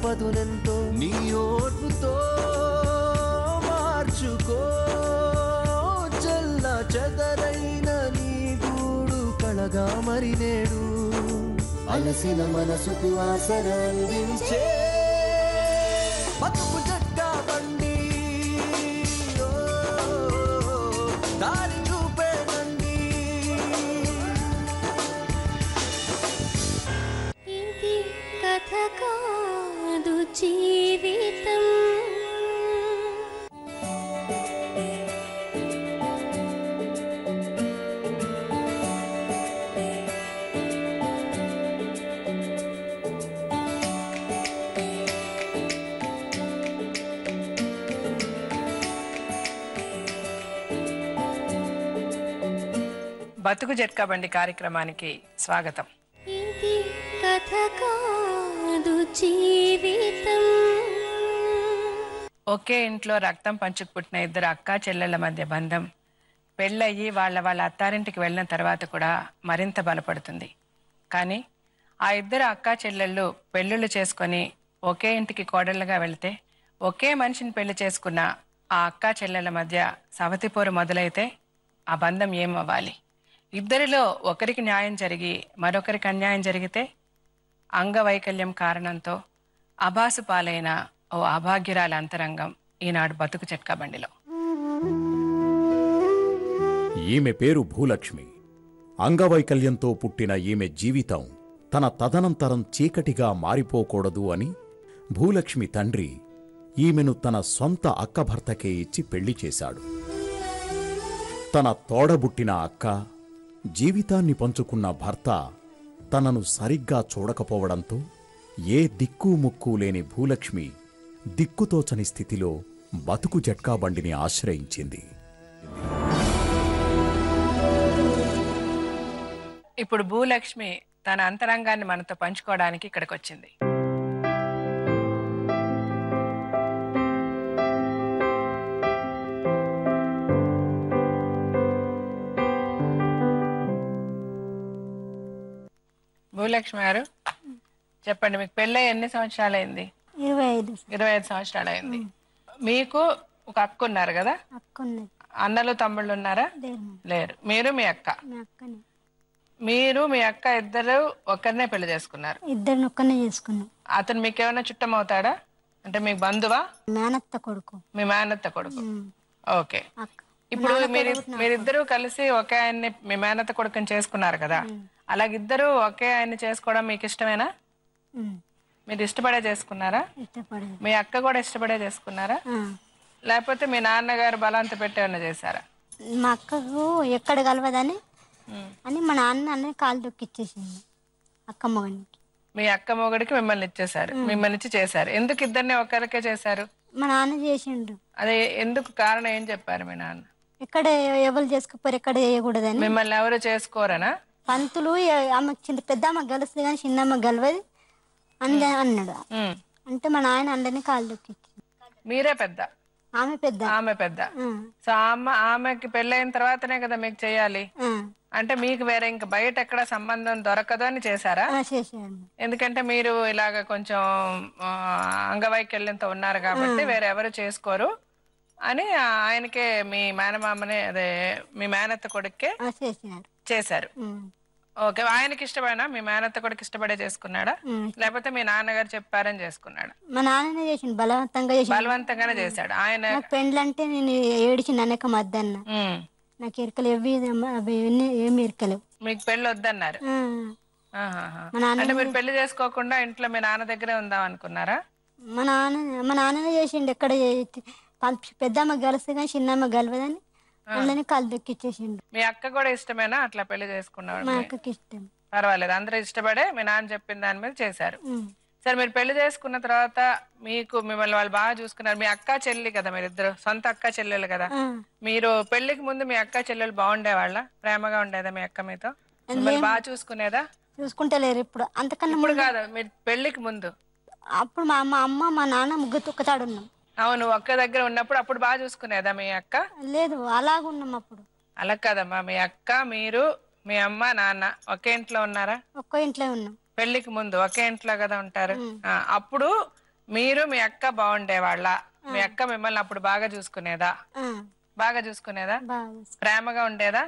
పదునెంతో నీ ఓర్పుతో మార్చుకో చల్ల చెదరైన నీ గూడు కళగా మరి నేడు అలసిన మనసుకు ఆసరందించే బతుకు జట్కా బండి దారి చూపేనండి ఇది కథ కాదు జీవితం బతుకు జట్కా బండి కార్యక్రమానికి స్వాగతం. ఇది కథ కాదు జీవితం. ఒకే ఇంట్లో రక్తం పంచుకు పుట్టిన ఇద్దరు అక్కా చెల్లెళ్ల మధ్య బంధం పెళ్ళయ్యి వాళ్ళ అత్తారింటికి వెళ్ళిన తర్వాత కూడా మరింత బలపడుతుంది. కానీ ఆ ఇద్దరు అక్కా చెల్లెళ్ళు పెళ్ళిళ్ళు చేసుకొని ఒకే ఇంటికి కోడళ్ళగా వెళితే ఒకే మనిషిని పెళ్లి చేసుకున్న ఆ అక్కా చెల్లెళ్ల మధ్య సవతిపోరు మొదలైతే ఆ బంధం ఏమవ్వాలి? ఇద్దరిలో ఒకరికి న్యాయం జరిగి మరొకరికి అన్యాయం జరిగితే అంగవైకల్యం కారణంతో అబాసు పాలైన ఓ అభాగ్యురాల అంతరంగం ఈనాడు బతుకు జట్కా బండిలో. ఈమె పేరు భూలక్ష్మి. అంగవైకల్యంతో పుట్టిన ఈమె జీవితం తన తదనంతరం చీకటిగా మారిపోకూడదు అని భూలక్ష్మి తండ్రి ఈమెను తన సొంత అక్కభర్తకే ఇచ్చి పెళ్లి చేశాడు. తన తోడబుట్టిన అక్క, జీవితాన్ని పంచుకున్న భర్త తనను సరిగ్గా చూడకపోవడంతో ఏ దిక్కు ముక్కు లేని భూలక్ష్మి దిక్కుతోచని స్థితిలో బతుకు జట్కా బండిని ఆశ్రయించింది. ఇప్పుడు భూలక్ష్మి తన అంతరంగాన్ని మనతో పంచుకోవడానికి ఇక్కడికి వచ్చింది. భూలక్ష్మి గారు చెప్పండి, మీకు పెళ్ళై ఎన్ని సంవత్సరాలు అయింది? 25 సంవత్సరాలు అయింది. మీకు ఒక అక్క ఉన్నారు కదా? అన్నలు తమ్ముళ్ళు ఉన్నారా? లేరు. మీరు మీ అక్క, మీరు మీ అక్క ఇద్దరు ఒక్కరినే పెళ్లి చేసుకున్నారు? ఇద్దరిని ఒక్కనే చేసుకున్నాం. అతను మీకు ఏమైనా చుట్టం అవుతాడా? అంటే మీకు బంధువా? మేనత్త కొడుకు. మీ మేనత్త కొడుకు. ఓకే. ఇప్పుడు మీరిద్దరూ కలిసి ఒకే ఆయన్ని మీ మేనత్త కొడుకుని చేసుకున్నారు కదా, అలాగిద్దరు ఒకే ఆయన్ని చేసుకోవడం మీకు ఇష్టమేనా? మీరు ఇష్టపడే చేసుకున్నారా? మీ అక్క కూడా ఇష్టపడే చేసుకున్నారా? లేకపోతే మీ నాన్నగారు బలాంత పెట్టేమన్నా చేశారా? మా అక్కకు ఎక్కడ కలవదని అని మా నాన్న కాలు దొక్కిచ్చేసింది అక్క మొగనికి. మీ అక్క మొగడికి మిమ్మల్ని ఇచ్చేసారు, మిమ్మల్ని ఇచ్చి చేశారు. ఎందుకు ఇద్దరిని ఒకరికే చేశారు? మా నాన్న చేసిండు. అదే ఎందుకు కారణం ఏం చెప్పారు మీ నాన్న? ఎక్కడ ఎవరు చేసుకోపోరు, ఎక్కడ చేయకూడదని. మిమ్మల్ని ఎవరు చేసుకోరనా? పంతులు ఆమె పెద్ద అమ్మకి గెలుస్తుంది కానీ చిన్న అమ్మకి గెలవదు అని అన్నాడు. అంటే మా నాయన అందరినీ కాలు దొక్కిచ్చింది. మీరే పెద్ద? ఆమె పెద్ద. ఆమె పెద్ద. సో ఆమెకి పెళ్ళైన తర్వాతనే కదా మీకు చెయ్యాలి. అంటే మీకు వేరే ఇంకా బయట ఎక్కడ సంబంధం దొరకదు అని చేశారా? ఎందుకంటే మీరు ఇలాగ కొంచెం అంగవైకల్యంతో ఉన్నారు కాబట్టి వేరే ఎవరు చేసుకోరు అని ఆయనకే మీ మేనమామనే అదే మీ మేనత్త కొడుకే చేశారు. ఓకే. ఆయనకి ఇష్టపడినా మీ మేనత్త కొడుకు ఇష్టపడే చేసుకున్నాడా లేకపోతే మీ నాన్నగారు చెప్పారని చేసుకున్నాడా? మా నాన్ననే చేసిండు, బలవంతంగానే చేశాడు. ఆయన పెండ్లంటే నేను ఏడిచింది అనేక మద్దన్న, నాకు ఎరకలు ఏమి ఎరకలేవు. మీకు పెళ్లి వద్దన్నారు? అంటే మీరు పెళ్లి చేసుకోకుండా ఇంట్లో మీ నాన్న దగ్గరే ఉందాం అనుకున్నారా? మా నాన్ననే చేసిండు. ఎక్కడ పెద్దమ్మ గెలుస్తే కానీ చిన్నమ్మ గెలవదని అందులోనే కాలు దొక్కిచ్చేసిండు. మీ అక్క కూడా ఇష్టమేనా అట్లా పెళ్లి చేసుకున్నాడు? మా అక్కకి ఇష్టం. పర్వాలేదు, అందరూ ఇష్టపడే మీ నాన్న చెప్పిన దాని మీద చేశారు. సరే, మీరు పెళ్లి చేసుకున్న తర్వాత మీకు మిమ్మల్ని వాళ్ళు బాగా చూసుకున్నారు. మీ అక్క చెల్లి కదా మీరిద్దరు, సొంత అక్క చెల్లెలు కదా. మీరు పెళ్లికి ముందు మీ అక్క చెల్లెలు బాగుండేవాళ్ళ? ప్రేమగా ఉండేదా మీ అక్క మీతో? మిమ్మల్ని బాగా చూసుకునేదా? చూసుకుంటలేరు ఇప్పుడు. అంతకన్నా ఇప్పుడు కాదు, మీరు పెళ్లికి ముందు. అప్పుడు మా అమ్మ మా నాన్న ముగ్గురు ఒక్కతాడు ఉన్నాం. అవును, ఒక్క దగ్గర ఉన్నప్పుడు అప్పుడు బాగా చూసుకునేదా మీ అక్క? లేదు, అలాగున్నాం అప్పుడు. అలా కదమ్మా, మీ అక్క మీరు మీ అమ్మ నాన్న ఒకే ఇంట్లో ఉన్నారా? ఒక్క ఇంట్లో ఉన్నాం. పెళ్లికి ముందు ఒకే ఇంట్లో కదా ఉంటారు. అప్పుడు మీరు మీ అక్క బాగుండేవాళ్ళ? మీ అక్క మిమ్మల్ని అప్పుడు బాగా చూసుకునేదా? బాగా చూసుకునేదా? ప్రేమగా ఉండేదా?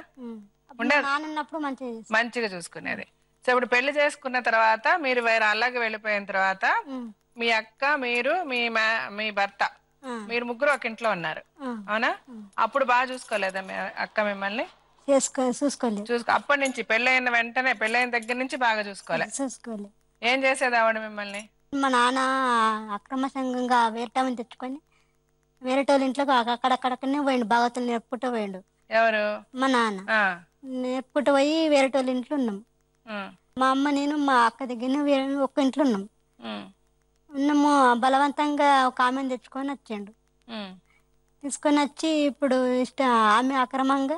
నాన్నప్పుడు మంచిగా చూసుకునేది. సో ఇప్పుడు పెళ్లి చేసుకున్న తర్వాత మీరు వేరే అలాగే వెళ్ళిపోయిన తర్వాత మీ అక్క, మీరు, మీ భర్త, మీరు ముగ్గురు ఒక ఇంట్లో ఉన్నారు, అవునా? అప్పుడు బాగా చూసుకోలేదా మీ అక్క మిమ్మల్ని? అప్పటి నుంచి పెళ్ళైన వెంటనే, పెళ్ళైన దగ్గర నుంచి బాగా చూసుకోలే. ఏం చేసేది ఆవిడ మిమ్మల్ని? మా నాన్న అక్రమ సంఘంగా వేరేటమని తెచ్చుకొని వేరేటోళ్ళ ఇంట్లోకి అక్కడక్కడక్కడనే పోయిండు. బాగోతులు నేర్పుకుంటూ పోయిండు. ఎవరు? మా నాన్న నేర్పుకుంటూ పోయి వేరేటోళ్ళ ఇంట్లో ఉన్నాం. మా అమ్మ నేను మా అక్క దగ్గర ఒక్క ఇంట్లో ఉన్నాము. బలవంతంగా ఒక ఆమెను తెచ్చుకొని వచ్చాడు. తీసుకొని వచ్చి ఇప్పుడు ఆమె అక్రమంగా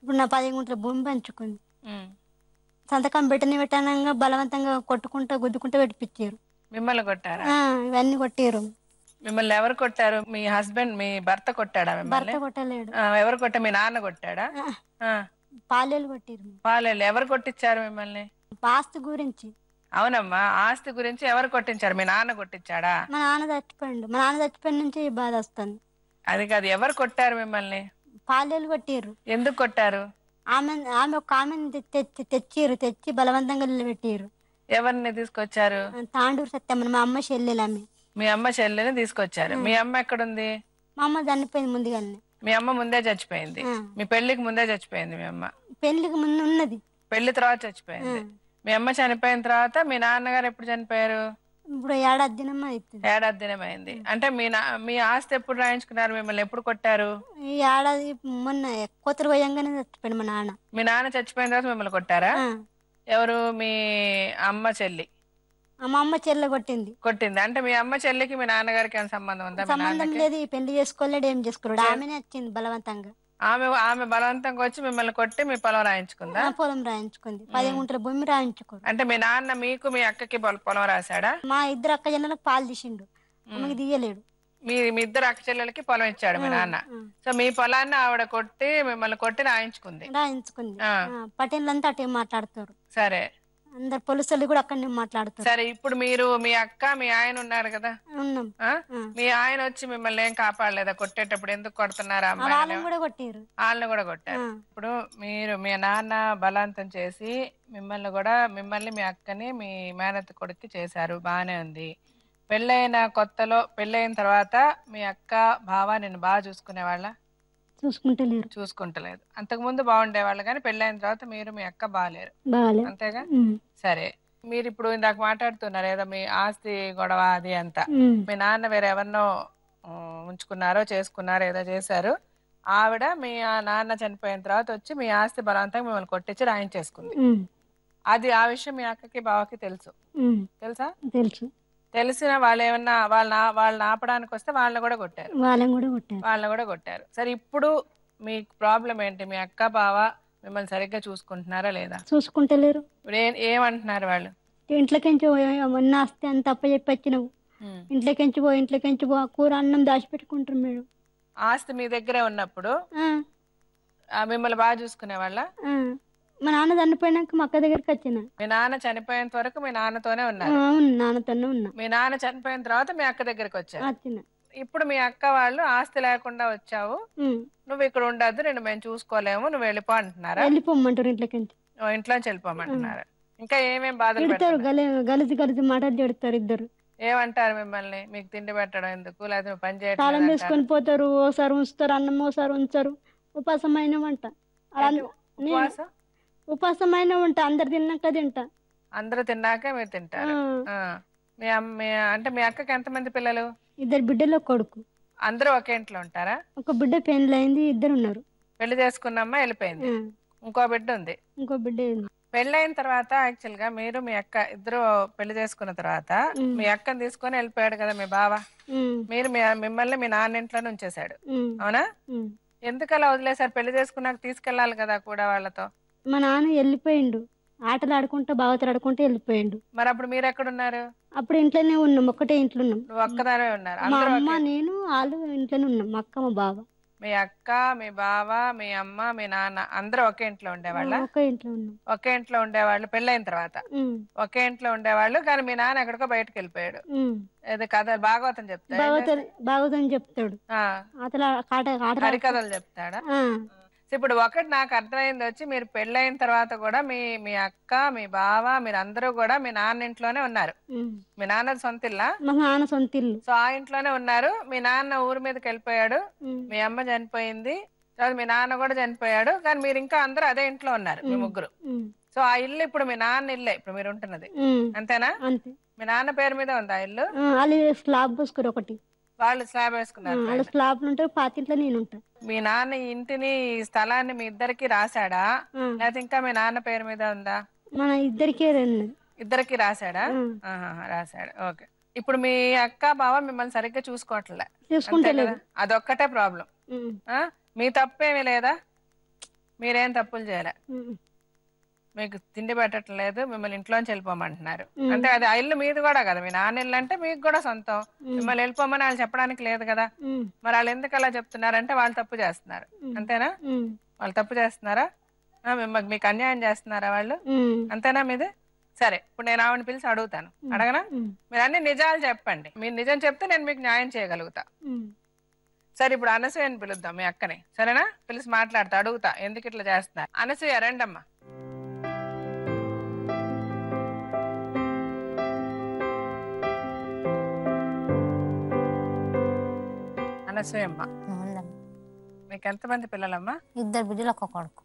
ఇప్పుడు నా 10 గుంటల భూమి పంచుకుంది. సంతకం పెట్టనంగా బలవంతంగా కొట్టుకుంటూ గుద్దుకుంటూ పెట్టిపించారు. మిమ్మల్ని కొట్టారా? ఇవన్నీ కొట్టారు. మిమ్మల్ని ఎవరు కొట్టారు? మీ హస్బెండ్, మీ భర్త కొట్టాడా మిమ్మల్ని? భర్త కొట్టలేడు. ఎవరు కొట్టారు? మీ నాన్న కొట్టాడా? పాలేలు కొట్టారు. పాలేలు. ఎవరు కొట్టించారు మిమ్మల్ని? ఆస్తి గురించి. అవునమ్మా, ఆస్తి గురించి ఎవరు కొట్టించారు? మీ నాన్న కొట్టించాడా? మా నాన్న చచ్చిపోయిండు. మా నాన్న చచ్చిపోయిన నుంచి బాధ వస్తుంది. అది కాదు, ఎవరు కొట్టారు మిమ్మల్ని? పాలేలు కొట్టారు. ఎందుకు కొట్టారు? ఆమె ఒక ఆమెను తెచ్చి బలవంతంగా పెట్టారు. ఎవరిని తీసుకొచ్చారు? తాండూరు సత్యమ్మని, మా అమ్మ చెల్లెలు. మీ అమ్మ చెల్లెని తీసుకొచ్చారు. మీ అమ్మ ఎక్కడుంది? మా అమ్మ చనిపోయింది ముందుగానే. మీ అమ్మ ముందే చచ్చిపోయింది. మీ పెళ్లికి ముందే చచ్చిపోయింది మీ అమ్మ. పెళ్లికి ముందు ఉన్నది, పెళ్లి తర్వాత చచ్చిపోయింది. మీ అమ్మ చనిపోయిన తర్వాత మీ నాన్నగారు ఎప్పుడు చనిపోయారు? ఇప్పుడు 1 ఏడాది దినం అవుతుంది. 1 ఏడాది దినం అయింది. అంటే మీ ఆస్తి ఎప్పుడు రాయించుకున్నారు? మిమ్మల్ని ఎప్పుడు కొట్టారు? ఈ ఏడాది మొన్న కోతరు పోయంగానే చచ్చిపోయింది మా నాన్న. మీ నాన్న చచ్చిపోయిన తర్వాత మిమ్మల్ని కొట్టారా? ఎవరు? మీ అమ్మ చెల్లి. మా అమ్మ చెల్లె కొట్టింది. అంటే మీ అమ్మ చెల్లికి మీ నాన్నగారికి ఏమైనా సంబంధం ఉందా? సంబంధం లేదు. పెళ్లి చేసుకోలేడు, ఏం చేసుకోలేడు. ఆమెనే వచ్చింది బలవంతంగా. ఆమె బలవంతంగా వచ్చి మిమ్మల్ని కొట్టి మీ పొలం రాయించుకుందా? పొలం రాయించుకుంది. 10 గుంటల భూమి రాయించుకోండి. అంటే మీ నాన్న మీకు, మీ అక్కకి పొలం రాశాడా? మా ఇద్దరు అక్క చెల్లెలకు పాలు తీసిండు, ఆమెకి తీయలేడు. మీ ఇద్దరు అక్క చెల్లెలకి పొలం ఇచ్చాడు మీ నాన్న. సో మీ పొలాన్ని ఆవిడ కొట్టి మిమ్మల్ని కొట్టి రాయించుకుంది. పటేళ్ళంతా అటే మాట్లాడతారు. సరే, అందరు పోలీసులు కూడా అక్కడనే మాట్లాడతారు. సరే, ఇప్పుడు మీరు, మీ అక్క, మీ ఆయన ఉన్నారు కదా, ఉన్నాం. మీ ఆయన వచ్చి మిమ్మల్ని ఏం కాపాడలేదా? కొట్టేటప్పుడు ఎందుకు కొడుతున్నారా? వాళ్ళని కూడా కొట్టారు. వాళ్ళని కూడా కొట్టారు. ఇప్పుడు మీరు, మీ నాన్న బలవంతం చేసి మిమ్మల్ని మీ అక్కని మీ మేనత్త కొడుక్కి చేశారు, బానే ఉంది. పెళ్ళైన కొత్తలో, పెళ్ళైన తర్వాత మీ అక్క, బావ నిన్ను బాగా చూసుకునేవాళ్ళ? చూసుకుంటలేదు. అంతకు ముందు బాగుండేవాళ్ళు, కానీ పెళ్ళైన తర్వాత మీరు, మీ అక్క బాగాలేరు, అంతేగా? సరే, మీరు ఇప్పుడు ఇందాక మాట్లాడుతున్నారు ఏదో మీ ఆస్తి గొడవ అది అంతా. మీ నాన్న వేరే ఎవరినో ఉంచుకున్నారో చేసుకున్నారో ఏదో చేశారు. ఆవిడ మీ నాన్న చనిపోయిన తర్వాత వచ్చి మీ ఆస్తి బలవంతంగా మిమ్మల్ని కొట్టించి రాయించేసుకుంది. అది ఆ విషయం మీ అక్కకి బావకి తెలుసా? తెలుసు. తెలిసిన వాళ్ళు ఏమన్నా వాళ్ళని ఆపడానికి వస్తే వాళ్ళని కూడా కొట్టారు. సరే, ఇప్పుడు మీకు ప్రాబ్లం ఏంటి? మీ అక్క బావ మిమ్మల్ని సరిగ్గా చూసుకుంటున్నారా లేదా? చూసుకుంటలేరు. ఏమంటున్నారు వాళ్ళు? ఇంట్లోకించి మొన్న ఆస్తి అంత అప్పచెప్పి వచ్చినావు, ఇంట్లోకించి పో కూర అన్నం దాచిపెట్టుకుంటారు. మీరు ఆస్తి మీ దగ్గరే ఉన్నప్పుడు మిమ్మల్ని బాగా చూసుకునే వాళ్ళ? మా నాన్న చనిపోయినాక మా అక్క దగ్గరికి వచ్చిన. మీ నాన్న చనిపోయేంత వరకు మీ నాన్నతోనే ఉన్నారు? నాన్నతోనే ఉన్నా. మీ నాన్న చనిపోయిన తర్వాత మీ అక్క దగ్గరికి వచ్చారు. ఇప్పుడు మీ అక్క వాళ్ళు ఆస్తి లేకుండా వచ్చావు, నువ్వు ఇక్కడ ఉండద్దు, నేను మేము చూసుకోలేము, నువ్వు వెళ్ళిపో అంటున్నారా? వెళ్ళిపోమంటారు. ఇంట్లోంచి వెళ్ళిపోమంటున్నారా? ఇంకా ఏమేం బాధలు పెడతారు? గలిసి మాటలు చెడతారు ఇద్దరు. ఏమంటారు మిమ్మల్ని? మీకు తిండి పెట్టడం ఎందుకు, లేదా పని చేయడం? తాళం వేసుకొని పోతారు, ఓసారి ఉంచుతారు అన్నం, ఓసారి ఉంచారు. ఉపాసమైన వంట, ఉపాసమైన వంట అందరు తిన్నాక తింటా. అందరు తిన్నాక మీరు తింటారు. అంటే మీ అక్కకి ఎంతమంది పిల్లలు? 2 బిడ్డలు, కొడుకు. అందరూ ఒకే ఇంట్లో ఉంటారా? ఒక బిడ్డ పెళ్లి అయింది, 2 ఉన్నారు. పెళ్లి చేసుకున్నమ్మా వెళ్ళిపోయింది, ఇంకో బిడ్డ ఉంది. పెళ్ళైన తర్వాత యాక్చువల్ గా మీరు, మీ అక్క ఇద్దరు పెళ్లి చేసుకున్న తర్వాత మీ అక్కని తీసుకొని వెళ్ళిపోయాడు కదా మీ బావ. మీరు మిమ్మల్ని మీ నాన్న ఇంట్లోనే ఉంచేశాడు, అవునా? ఎందుకు అలా వదిలేసారు? పెళ్లి చేసుకున్నాక తీసుకెళ్లాలి కదా కూడా వాళ్ళతో. మా నాన్న వెళ్ళిపోయిండు, ఆటలు ఆడుకుంటా బావతో ఆడుకుంటూ వెళ్ళిపోయిండు. మరి అప్పుడు మీరు ఎక్కడున్నారు? అప్పుడు ఇంట్లోనే ఉన్నాం, ఒక్కటే ఇంట్లో ఉన్నాం. నువ్వు ఒక్కదానే ఉన్నారు? మా అమ్మ నేను వాళ్ళు ఇంట్లోనే ఉన్నాం, మా అక్క మా బావ. మీ అక్క, మీ బావ, మీ అమ్మ, మీ నాన్న అందరూ ఒకే ఇంట్లో ఉండేవాళ్ళ? ఒక ఇంట్లో ఉన్నాం. ఒకే ఇంట్లో ఉండేవాళ్ళు పెళ్ళైన తర్వాత? ఒకే ఇంట్లో ఉండేవాళ్ళు, కానీ మీ నాన్న ఎక్కడికో బయటకు వెళ్ళిపోయాడు. ఏదో కథ భాగవతం చెప్తాడు, బాగుదని చెప్తాడు, హరికథలు చెప్తాడా? ఇప్పుడు ఒకటి నాకు అర్థమైంది వచ్చి, మీరు పెళ్ళైన తర్వాత కూడా మీ అక్క, మీ బావ, మీరు అందరూ కూడా మీ నాన్న ఇంట్లోనే ఉన్నారు. మీ నాన్న సొంత ఇల్లా? మా నాన్న సొంత ఇల్లు. సో ఆ ఇంట్లోనే ఉన్నారు. మీ నాన్న ఊరి మీదకి వెళ్ళిపోయాడు, మీ అమ్మ చనిపోయింది, తర్వాత మీ నాన్న కూడా చనిపోయాడు, కానీ మీరు ఇంకా అందరూ అదే ఇంట్లో ఉన్నారు, మీ ముగ్గురు. సో ఆ ఇల్లు ఇప్పుడు మీ నాన్న ఇల్లే ఇప్పుడు మీరు ఉంటున్నది, అంతేనా? మీ నాన్న పేరు మీద ఉంది ఆ ఇల్లు? స్లాబ్ పోసుకురు ఒకటి, వాళ్ళు స్లాబ్ వేసుకున్నారు. స్లాబ్ ఉంటారు, పాతింట్లో నేను ఉంటా. మీ నాన్న ఇంటిని, స్థలాన్ని మీ ఇద్దరికి రాశాడా, లేకపోతే ఇంకా మీ నాన్న పేరు మీద ఉందా? మన ఇద్దరికి రాశాడా? రాశాడు. ఓకే. ఇప్పుడు మీ అక్క బావ మిమ్మల్ని సరిగ్గా చూసుకోవట్లే, అదొక్కటే ప్రాబ్లం. మీ తప్పేమీ లేదా? మీరేం తప్పులు చేయలే, మీకు తిండి పెట్టట్లేదు, మిమ్మల్ని ఇంట్లోంచి వెళ్ళిపోమంటున్నారు, అంటే అది ఆ ఇల్లు మీది కూడా కదా, మీ నాన్న ఇల్లు అంటే మీకు కూడా సొంతం, మిమ్మల్ని వెళ్ళిపోమని వాళ్ళు చెప్పడానికి లేదు కదా. మరి వాళ్ళు ఎందుకు అలా చెప్తున్నారంటే వాళ్ళు తప్పు చేస్తున్నారు, అంతేనా? వాళ్ళు తప్పు చేస్తున్నారా? మీకు అన్యాయం చేస్తున్నారా వాళ్ళు, అంతేనా మీది? సరే, ఇప్పుడు నేను ఆవిడని పిలిచి అడుగుతాను, అడగనా? మీరు అన్ని నిజాలు చెప్పండి, మీరు నిజం చెప్తే నేను మీకు న్యాయం చేయగలుగుతా. సరే, ఇప్పుడు అనసూయని పిలుద్దాం, మీ అక్కని, సరేనా? పిలిచి మాట్లాడతా, అడుగుతా ఎందుకు ఇట్లా చేస్తున్నారు. అనసూయ రండమ్మా. అనసూయమ్మ, మీకు ఎంతమంది పిల్లలమ్మా? 2 బిడ్డలు, 1 కొడుకు.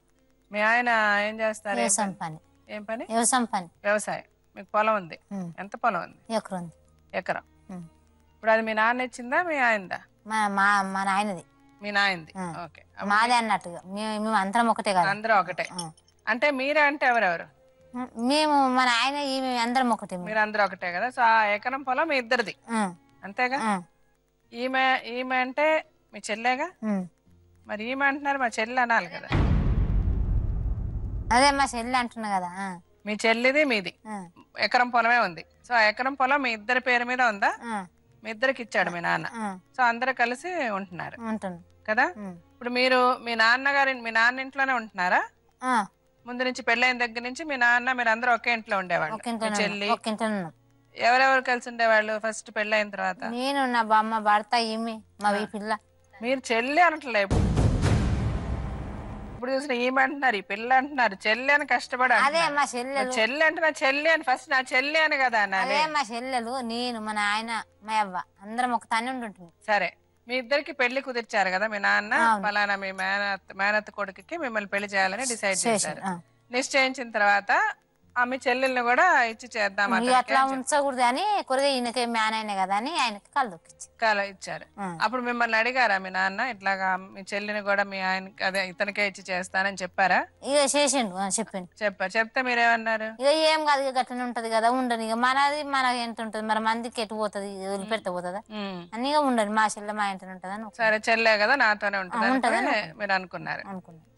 మీ ఆయన ఏం చేస్తారు? వ్యవసాయం పని. ఏం పని? వ్యవసాయం పని. వ్యవసాయం. మీకు పొలం ఉంది? ఎంత పొలం ఉంది? ఎకరం. ఇప్పుడు అది మీ నాన్న ఇచ్చిందా మీ ఆయనదా? మా నాయనది. మీ నాయనది. ఓకే. మాదే అన్నట్టుగా మేము అందరం ఒకటే కదా. అందరం ఒకటే అంటే మీరే అంటే ఎవరెవరు? మేము మన ఆయన అందరం ఒకటే. మీరు అందరూ ఒకటే కదా. సో ఆ ఎకరం పొలం మీ ఇద్దరిది అంతేగా? ఈమె అంటే మీ చెల్లేగా? మరి ఈమె అంటున్నారు, మా చెల్లి అనాలి కదా. అదే మా చెల్లి అంటున్నా కదా. మీ చెల్లిది మీది ఎకరం పొలమే ఉంది. సో ఆ ఎకరం పొలం మీ ఇద్దరి పేరు మీద ఉందా? మీ ఇద్దరికి ఇచ్చాడు మీ నాన్న. సో అందరు కలిసి ఉంటున్నారు కదా. ఇప్పుడు మీరు మీ నాన్న ఇంట్లోనే ఉంటున్నారా? ముందు నుంచి పెళ్ళైన దగ్గర నుంచి మీ నాన్న మీరు అందరూ ఒకే ఇంట్లో ఉండేవాళ్ళు? చెల్లి ఎవరెవరు కలిసి ఉండేవాళ్ళు ఫస్ట్ పెళ్ళైన తర్వాత? నేను, నా బామ్మ, భర్త, ఈమె, మా పిల్ల. మీరు చెల్లి అనట్లేదు, ఇప్పుడు చూసిన ఈమె అంటున్నారు, ఈ పిల్ల అంటున్నారు, చెల్లి అని కష్టపడి. అదే మా చెల్లెలు. చెల్లి అంటే నా చెల్లి అని ఫస్ట్ నా చెల్లి అని కదా అదే మా చెల్లెలు, నేను, మా నాయన, మా అవ్వ అందరం ఒక తానే ఉంటుంటుంది. సరే, మీ ఇద్దరికి పెళ్లి కుదిర్చారు కదా మీ నాన్న. ఫలానా మీ మేనత్త కొడుకుకి మిమ్మల్ని పెళ్లి చేయాలని డిసైడ్ చేశారు. నిశ్చయించిన తర్వాత మీ చెల్లెల్ని కూడా ఇచ్చి చేద్దాం అట్లా ఉంచకూడదు అని కొద్దిగా ఈయనకి మేనైనా కదా అని ఆయనకి కళ్ళు ఇచ్చారు. అప్పుడు మిమ్మల్ని అడిగారా మీ నాన్న ఇట్లాగా మీ చెల్లిని కూడా మీ ఆయన అదే ఇతనికే ఇచ్చి చేస్తానని చెప్పారా? ఇక చేసిండు, చెప్పారు. చెప్తే మీరేమన్నారు? ఇక ఏం కాదు, ఇక గట్లనే ఉంటది కదా, ఉండని ఇక మనది మనకి ఎంత ఉంటది, మరి మందికి ఎటు పోతుంది, వదిలిపెడితే పోతుందా అని ఇక ఉండని, మా చెల్లె మా ఇంట్లో ఉంటది అని. సరే, చెల్లె కదా నాతోనే ఉంటది మీరు అనుకున్నారు.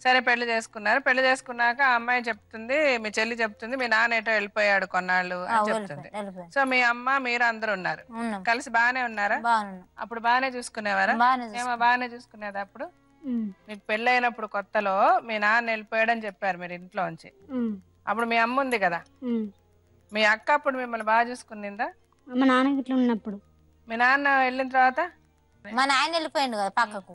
సరే, పెళ్లి చేసుకున్నారు. పెళ్లి చేసుకున్నాక ఆ అమ్మాయి చెప్తుంది, మీ చెల్లి చెప్తుంది, మీ నాన్న ఏటో వెళ్ళిపోయాడు కొన్నాళ్ళు అని చెప్తుంది. సో మీ అమ్మ మీరు అందరు ఉన్నారు, కలిసి బాగానే ఉన్నారా? అప్పుడు బాగానే చూసుకునేవారా? ఏమో బాగానే చూసుకునేది. అప్పుడు మీకు పెళ్లి అయినప్పుడు కొత్తలో మీ నాన్న వెళ్ళిపోయాడని చెప్పారు మీరు ఇంట్లోంచి. అప్పుడు మీ అమ్మ ఉంది కదా, మీ అక్క అప్పుడు మిమ్మల్ని బాగా చూసుకునిందా? మా నాన్న ఇట్లా ఉన్నప్పుడు. మీ నాన్న వెళ్ళిన తర్వాత మా నాయన వెళ్ళిపోయిండు కదా పక్కకు,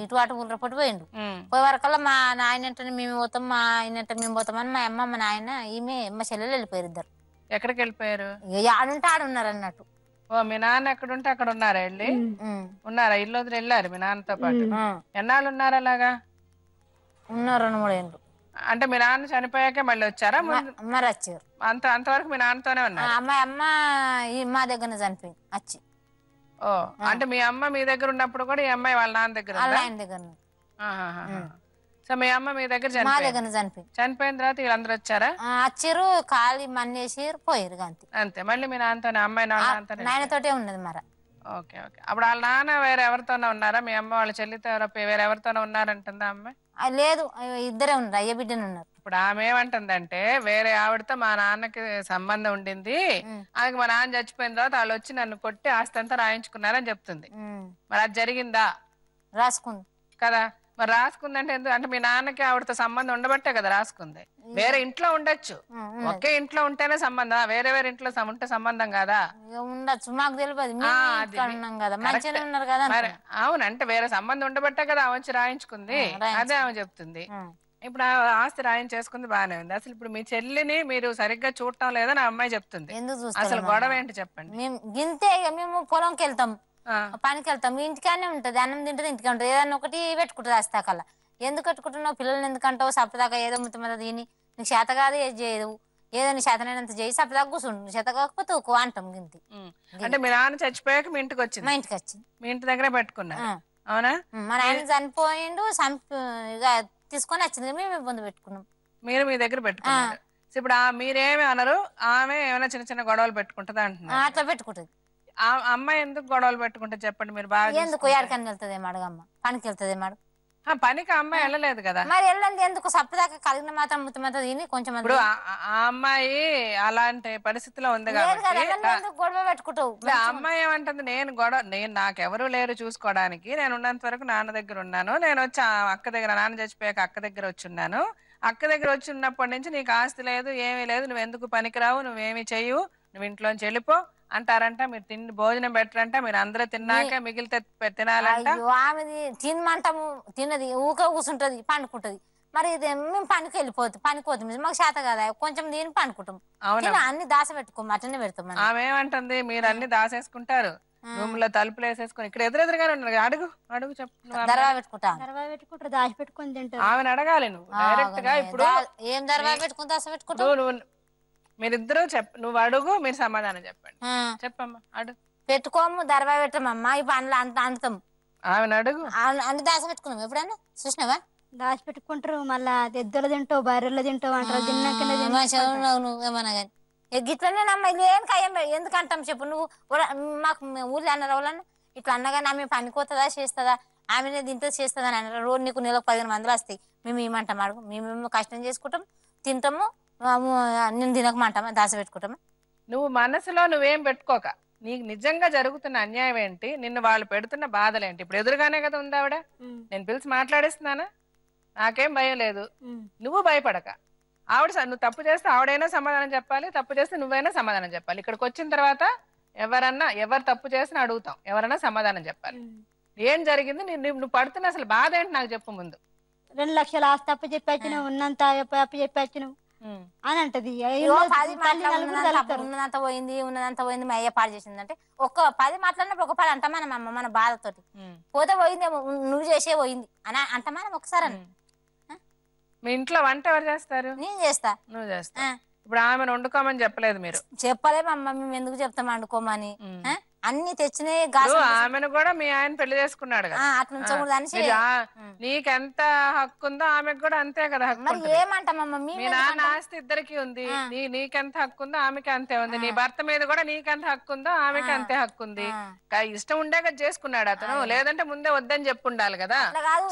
ఇటు అటు ఊళ్ళపట్టు పోయిండు. పోయే వరకల్లా మా నాయన అంటే మేము పోతాం, మా ఆయన అంటే మేము పోతామని మా అమ్మ, మా నాయన, ఈమె, మా చెల్లెలు వెళ్ళిపోయారు ఇద్దరు. ఎక్కడికి వెళ్ళిపోయారు? ఆడుంటే ఆడున్నారు అన్నట్టు. ఓ, మీ నాన్న ఎక్కడుంటే అక్కడ ఉన్నారా? వెళ్ళి ఉన్నారా? ఇల్లు వదిలి వెళ్ళారు మీ నాన్నతో పాటు? ఎన్నాళ్ళు ఉన్నారు అలాగా? ఉన్నారు 2-3 ఏళ్ళు. అంటే మీ నాన్న చనిపోయాకే మళ్ళీ వచ్చారా? మరి వచ్చారు. అంతవరకు మీ నాన్నతోనే ఉన్నారు? మా అమ్మ మా దగ్గర చనిపోయింది వచ్చి. ఓ, అంటే మీ అమ్మ మీ దగ్గర ఉన్నప్పుడు కూడా ఈ అమ్మాయి వాళ్ళ నాన్న దగ్గర సో మీ అమ్మ మీ దగ్గర చనిపోయిన తర్వాత వీళ్ళందరూ వచ్చారా? వచ్చారు, ఖాళీ మన్నేసి పోయారు అంతే. మళ్ళీ మీ నాన్నతోనే అమ్మాయి నాయనతోటే ఉన్నది మరి. Okay okay. అప్పుడు వాళ్ళ నాన్న వేరే ఎవరితోనే ఉన్నారా? మీ అమ్మ వాళ్ళ చెల్లితో వేరే ఎవరితోనే ఉన్నారంటుందా అమ్మాయి? లేదు, ఇద్దరే ఉన్నారు, అయ్య బిడ్డనే ఉన్నారు. ఇప్పుడు ఆమె ఏమంటుందంటే వేరే ఆవిడతో మా నాన్నకి సంబంధం ఉండింది, అందుకే మా నాన్న చచ్చిపోయిన తర్వాత వాళ్ళు వచ్చి నన్ను కొట్టి ఆస్తి అంతా రాయించుకున్నారని చెప్తుంది. మరి అది జరిగిందా? రాసుకుంది. కదా. మరి రాసుకుందంటే ఎందుకు అంటే మీ నాన్నకి ఆవిడతో సంబంధం ఉండబట్టే కదా రాసుకుంది. వేరే ఇంట్లో ఉండొచ్చు, ఒకే ఇంట్లో ఉంటేనే సంబంధం, వేరే వేరే ఇంట్లో ఉంటే సంబంధం కాదా? ఉండొచ్చు, మాకు తెలియదు. ఉన్నాం కదా, మంచిగానే ఉన్నారు కదా. మరి అవును, అంటే వేరే సంబంధం ఉండబట్టే కదా ఆమె వచ్చి రాయించుకుంది. అదే ఆమె చెప్తుంది. ఇప్పుడు ఆస్తి రాయించేసుకుంది బానే ఉంది. అసలు ఇప్పుడు మీ చెల్లిని మీరు సరిగ్గా చూడటం లేదని ఆ అమ్మాయి చెప్తుంది. అసలు గొడవ ఏంటి చెప్పండి? మేము గింతే, మేము పొలంకి వెళ్తాం, పనికి వెళ్తాం, ఇంటికానే ఉంటది, అన్నం తింటది, ఇంటికి ఉంటది, ఏదన్నా ఒకటి పెట్టుకుంటుంది అస్తాకల్లా. ఎందుకు పెట్టుకుంటున్నావు, పిల్లల్ని ఎందుకంటావు, సప్పదాకా ఏదో ముత్తమత తిని నీకు చేత కాదు ఏది చేయదు, ఏదో నీ చేతనైనంత చేయి, సప్పదాకా కూర్చుంటు, చేత కాకపోతే ఊకో అంటాం గింతి. అంటే మీ నాన్న చచ్చిపోయాక మీ ఇంటికి వచ్చింది? మా ఇంటికి వచ్చింది, మీ ఇంటి దగ్గరే పెట్టుకున్నా. అవునా? మా నాయన చనిపోయిండు, ఇక తీసుకొని వచ్చింది, మేము ఇబ్బంది పెట్టుకున్నాం. మీరు మీ దగ్గర పెట్టుకున్నారు. ఇప్పుడు మీరేమి అనరు, ఆమె ఏమైనా చిన్న చిన్న గొడవలు పెట్టుకుంటదా అంటున్నారు? అట్లా పెట్టుకుంటది. ఆ అమ్మాయి ఎందుకు గొడవలు పెట్టుకుంటే చెప్పండి మీరు బాగా. ఎందుకు ఎక్కడికని వెళ్తుంది అడగమ్మ, పనికి వెళ్తుంది మాడు. పనికి అమ్మాయి వెళ్ళలేదు కదా మరి వెళ్ళండి ఎందుకు, సప్పదాకా కలిగిన మాత్రం ముత్తమంతా తిని కొంచెం. ఇప్పుడు ఆ అమ్మాయి అలాంటి పరిస్థితిలో ఉంది కాబట్టి గొడవ పెట్టుకుంటావు. ఆ అమ్మాయి ఏమంటుంది, నేను నాకెవరూ లేరు చూసుకోవడానికి, నేను ఉన్నంత వరకు నాన్న దగ్గర ఉన్నాను, నేను వచ్చి అక్క దగ్గర, నాన్న చచ్చిపోయాక అక్క దగ్గర వచ్చి ఉన్నాను, అక్క దగ్గర వచ్చి ఉన్నప్పటి నుంచి నీకు ఆస్తి లేదు ఏమీ లేదు, నువ్వు ఎందుకు పనికిరావు, నువ్వేమి చెయ్యు, నువ్వు ఇంట్లోంచి వెళ్ళిపో అంటారంట. మీరు భోజనం పెట్టరంట, మీరు అందరూ తిన్నాక మిగిలితే తినాలంట. ఆమెది తినమంటాము, తినది, ఊక కూర్చుంటది, పండుకుంటది. మరి మేము పనికి పనిపోతుంది, మాకు చేత కదా, కొంచెం దీని పండుకుంటాం. అన్ని దాస పెట్టుకోము, అట్లనే పెడతాం. ఆమె ఏమంటుంది, మీరు అన్ని దాసేసుకుంటారు, రూమ్ లో తలుపులు వేసేసుకుని, ఇక్కడ ఎదురెదురుగానే ఉన్నారు, అడుగు అడుగు చెప్పు. దర్వా పెట్టుకుంటాం, దాచి పెట్టుకుని తింటారు. ఆమెను అడగాలి నువ్వు డైరెక్ట్ గా. ఇప్పుడు ఏం దర్వా పెట్టుకుని దాస పెట్టుకుంటావు? మీరిద్దరూ నువ్వు అడుగు, మీరు సమాధానం చెప్పండి. చెప్పమ్మా, అడుగు. పెట్టుకోము, దర్వా పెట్టమమ్మా, ఈ పనులు అంటుతాం. ఆమెను అడుగు. అన్ని దాస పెట్టుకున్నాం, ఎప్పుడైనా చూసినావా? దాచి పెట్టుకుంటారు, మళ్ళా ఎద్దులు తింటావు, బర్రెలు తింటావు అంటారు. నువ్వేమన్నా కానీ గిట్లనే నమ్మ ఏం కయ్యం ఎందుకు అంటాం చెప్పు. నువ్వు మాకు ఊళ్ళో అన్నారు వాళ్ళని ఇట్లా అన్నగాని ఆమె పనికోతుందా చేస్తుందా, ఆమెనే తింటుంది చేస్తుందా అని అన్నారు. రోజు నీకు నెలకు 15 మందులు వస్తాయి, మేము ఏమంటాం అడుగు. మేమేమో కష్టం చేసుకుంటాం, తింటాము, నేను తినకమంటామా, దాస పెట్టుకుంటామా? నువ్వు మనసులో నువ్వేం పెట్టుకోక, నీకు నిజంగా జరుగుతున్న అన్యాయం ఏంటి, నిన్ను వాళ్ళు పెడుతున్న బాధలేంటి? ఇప్పుడు ఎదురుగానే కదా ఉంది ఆవిడ, నేను పిలిచి మాట్లాడేస్తున్నానా, నాకేం భయం లేదు, నువ్వు భయపడక. ఆవిడ నువ్వు తప్పు చేస్తే ఆవిడైనా సమాధానం చెప్పాలి, తప్పు చేస్తే నువ్వైనా సమాధానం చెప్పాలి. ఇక్కడికి వచ్చిన తర్వాత ఎవరు తప్పు చేసినా అడుగుతాం, ఎవరైనా సమాధానం చెప్పాలి. ఏం జరిగింది, నువ్వు పడుతున్న అసలు బాధ ఏంటి నాకు చెప్పు ముందు. 2 లక్షల ఆస్తి అప్పు చెప్పాను, ఉన్నంత అప్పు చెప్పాను అని అంటది. ఉన్నదంతా పోయింది మా అయ్య పాడు చేసిందంటే 10 మాట్లాడినప్పుడు ఒక 10 అంటాం మనం అమ్మ మన బాధతోటి. పోతే పోయిందేమో, నువ్వు చేసే పోయింది అని అంటాం మనం ఒకసారి. మీ ఇంట్లో వంట ఎవరు చేస్తారు? నేను చేస్తా. నువ్వు చేస్తా. ఇప్పుడు ఆమెను వండుకోమని చెప్పలేదు మీరు? చెప్పలేమమ్మా, మేము ఎందుకు చెప్తాం వండుకోమని. అన్ని తెచ్చినాయి. ఆమెను కూడా మీ ఆయన పెళ్లి చేసుకున్నాడు కదా, అట్లా నీకెంత హక్కు ఉందో ఆమెకు కూడా అంతే కదా హక్కు. ఏమంటామమ్మా, మీ నాన్న ఆస్తి ఇద్దరికి ఉంది, నీకెంత హక్కు ఉందో ఆమెకి అంతే ఉంది. నీ భర్త మీద కూడా నీకెంత హక్కు ఉందో ఆమెకి అంతే హక్కు ఉంది. ఇష్టం ఉండే కదా చేసుకున్నాడు అతను, లేదంటే ముందే వద్దని చెప్పు ఉండాలి కదా.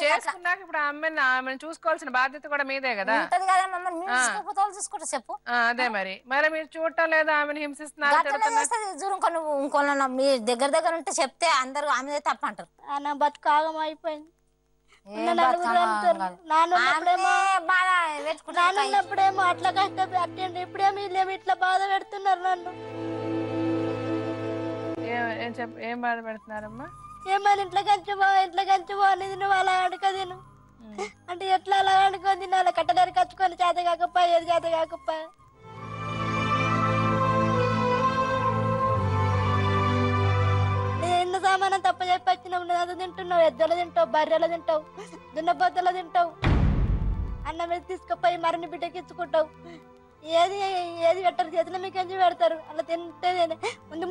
చేసుకున్నాక ఇప్పుడు ఆమెను చూసుకోవాల్సిన బాధ్యత కూడా మీదే కదా. చెప్పు. అదే మరి మీరు చూడటం లేదా, ఆమెను హింసిస్తున్నారు. నువ్వు ఇంకో దగ్గర ఉంటే చెప్తే అందరు ఆమె తప్ప అంటారు. నా బతుకు ఆగం అయిపోయింది. నాన్నప్పుడేమో అట్లా కష్టపడి, ఇప్పుడేమో వీళ్ళేమో ఇట్లా బాధ పెడుతున్నారు నన్ను. ఏం బాధ పెడుతున్నారమ్మా? ఏమని ఇంట్లో కంచిపో అనేది నువ్వు అలా అడగదిను అంటే ఎట్లా అలా అనుకొని తినాలి, కట్టదారి కచ్చుకొని చేత కాకపోయా, ఏది చేత కాకపోయా. ఎన్ని సామానం తప్ప చెప్పొచ్చినావు, నువ్వు తింటున్నావు, ఎద్దులు తింటావు, బర్రెలు తింటావు, దున్నపోతలు తింటావు, అన్నం మీద తీసుకుపోయి మరిని బిడ్డకి ఇచ్చుకుంటావు. ఏది పెట్టరు, చేతిలో మీకు ఎంచి పెడతారు. అలా తింటే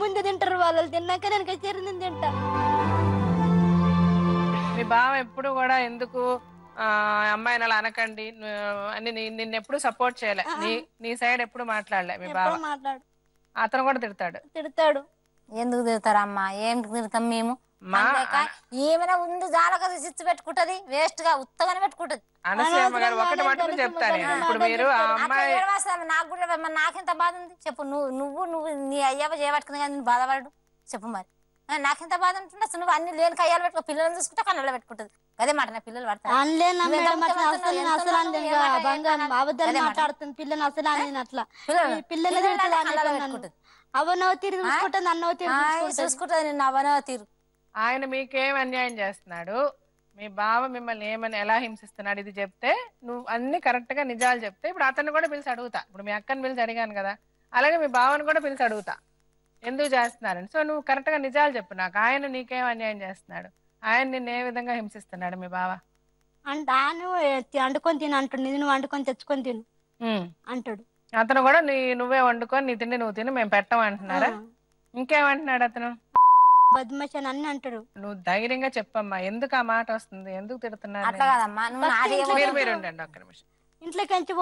ముందు తింటారు వాళ్ళు, తిన్నాక నేను చేరింది తింటా. మీ బావ ఎప్పుడు కూడా ఎందుకు అమ్మాయిని అలా అనకండి అని నిన్ను ఎప్పుడు సపోర్ట్ చేయలే, నీ సైడ్ ఎప్పుడు మాట్లాడలే మీ బావ? మాట్లాడు. అతను కూడా తిడతాడు. ఎందుకు తిడతారమ్మా? ఏం తిడతాం మేము? ఏమైనా ఉంది జాలక సిచ్చి పెట్టుకుంటది, వేస్ట్ గా ఉత్తగానే పెట్టుకుంటది. నాకు కూడా నాకెంత బాధ ఉంది చెప్పు. నువ్వు నీ అయ్యవ చేయబట్టుకుని కానీ బాధపడడు చెప్పు మరి. నాకెంత బాధ ఉంటుండే అసలు నువ్వు అన్ని లేని కయ్యాలు పెట్టుకో పిల్లలు చూసుకుంటా కన్నులో పెట్టుకుంటుంది అదే మాట నా పిల్లలు పడతారు అనలేనా నువ్వు ఎంత మేడం ముఖ్యం అట్లా అవుతున్నావు, ఎంత అసలు ఉన్నావు, అనలేదు ఏ మాట, ఏ బంగారం మాట, అబద్ధాలు అదే మాట. మాట్లాడుతుంది పిల్లని అసలు అని అట్లా పిల్లలు పిల్లలు పిల్లలు తిడుతుంది అంటే కళ్ళలో అనేటోళ్ళు నన్ను. పెట్టుకుంటుంది. అవనవ తీరు చూసుకుంటుంది అన్నవ తీరు చూసుకుంటుంది. చూసుకుంటుంది నిన్ను అవనో తీరు ఆయన మీకేం అన్యాయం చేస్తున్నాడు, మీ బావ మిమ్మల్ని ఏమని ఎలా హింసిస్తున్నాడు ఇది చెప్తే నువ్వు అన్ని కరెక్ట్ గా నిజాలు చెప్తే ఇప్పుడు అతన్ని కూడా పిలిచి అడుగుతా. ఇప్పుడు మీ అక్కని పిలిచి అడిగాను కదా, అలాగే మీ బావని కూడా పిలిచి అడుగుతా ఎందుకు చేస్తున్నారని. సో నువ్వు కరెక్ట్ గా నిజాలు చెప్పు నాకు. ఆయన నీకేం అన్యాయం చేస్తున్నాడు, ఆయన నిన్ను ఏ విధంగా హింసిస్తున్నాడు మీ బావ? అంటే వండుకొని తిను అంటుండు, ఇది నువ్వు వండుకొని తెచ్చుకొని తిను అంటాడు. అతను కూడా నువ్వే వండుకొని నీ తిండి నువ్వు తిని మేము పెట్టం అంటున్నారా? ఇంకేమంటున్నాడు అతను? బద్మాష్ అని అన్ని అంటాడు. నువ్వు ధైర్యంగా చెప్పమ్మా, ఎందుకు ఆ మాట వస్తుంది, ఎందుకు తిడుతున్నారు? అట్లా కాదమ్మా నువ్వు నాది ఏమో మీరు ఉండండి ఒక్క నిమిషం. ఇంట్లోకి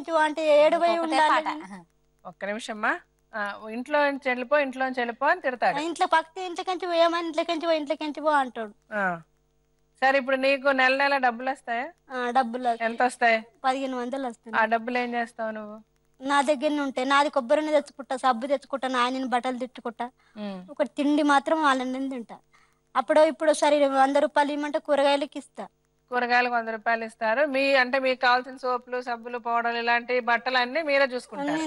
పో అంటే ఏడుపోయి ఒకటే పాట. ఉండాలి. ఒక్క నిమిషమ్మా. ఇంట్లోంచి వెళ్ళిపో అని తిడతాడు. ఇంట్లో పక్కన ఇంట్లోకి ఏమని ఇంట్లోకి పో అంటాడు. సరే ఇప్పుడు నీకు నెల నెల డబ్బులు వస్తాయా? డబ్బులు ఎంత వస్తాయి? 1500 వస్తాయి. ఆ డబ్బులు ఏం చేస్తావు నువ్వు? నా దగ్గరనే ఉంటాయి. నాది కొబ్బరి నూనె తెచ్చుకుంటా, సబ్బు తెచ్చుకుంటా, నాయనని బట్టలు తెచ్చుకుంటా, ఒక తిండి మాత్రం వాళ్ళని తింటా. అప్పుడు ఇప్పుడు సరే 100 రూపాయలు ఇవ్వమంటే కూరగాయలకి ఇస్తా. కూరగాయలకు 100 రూపాయలు ఇస్తారు. మీకు కావాల్సిన సోపులు సబ్బులు పౌడర్లు ఇలాంటి బట్టలు అన్ని మీరే చూసుకుంటారు,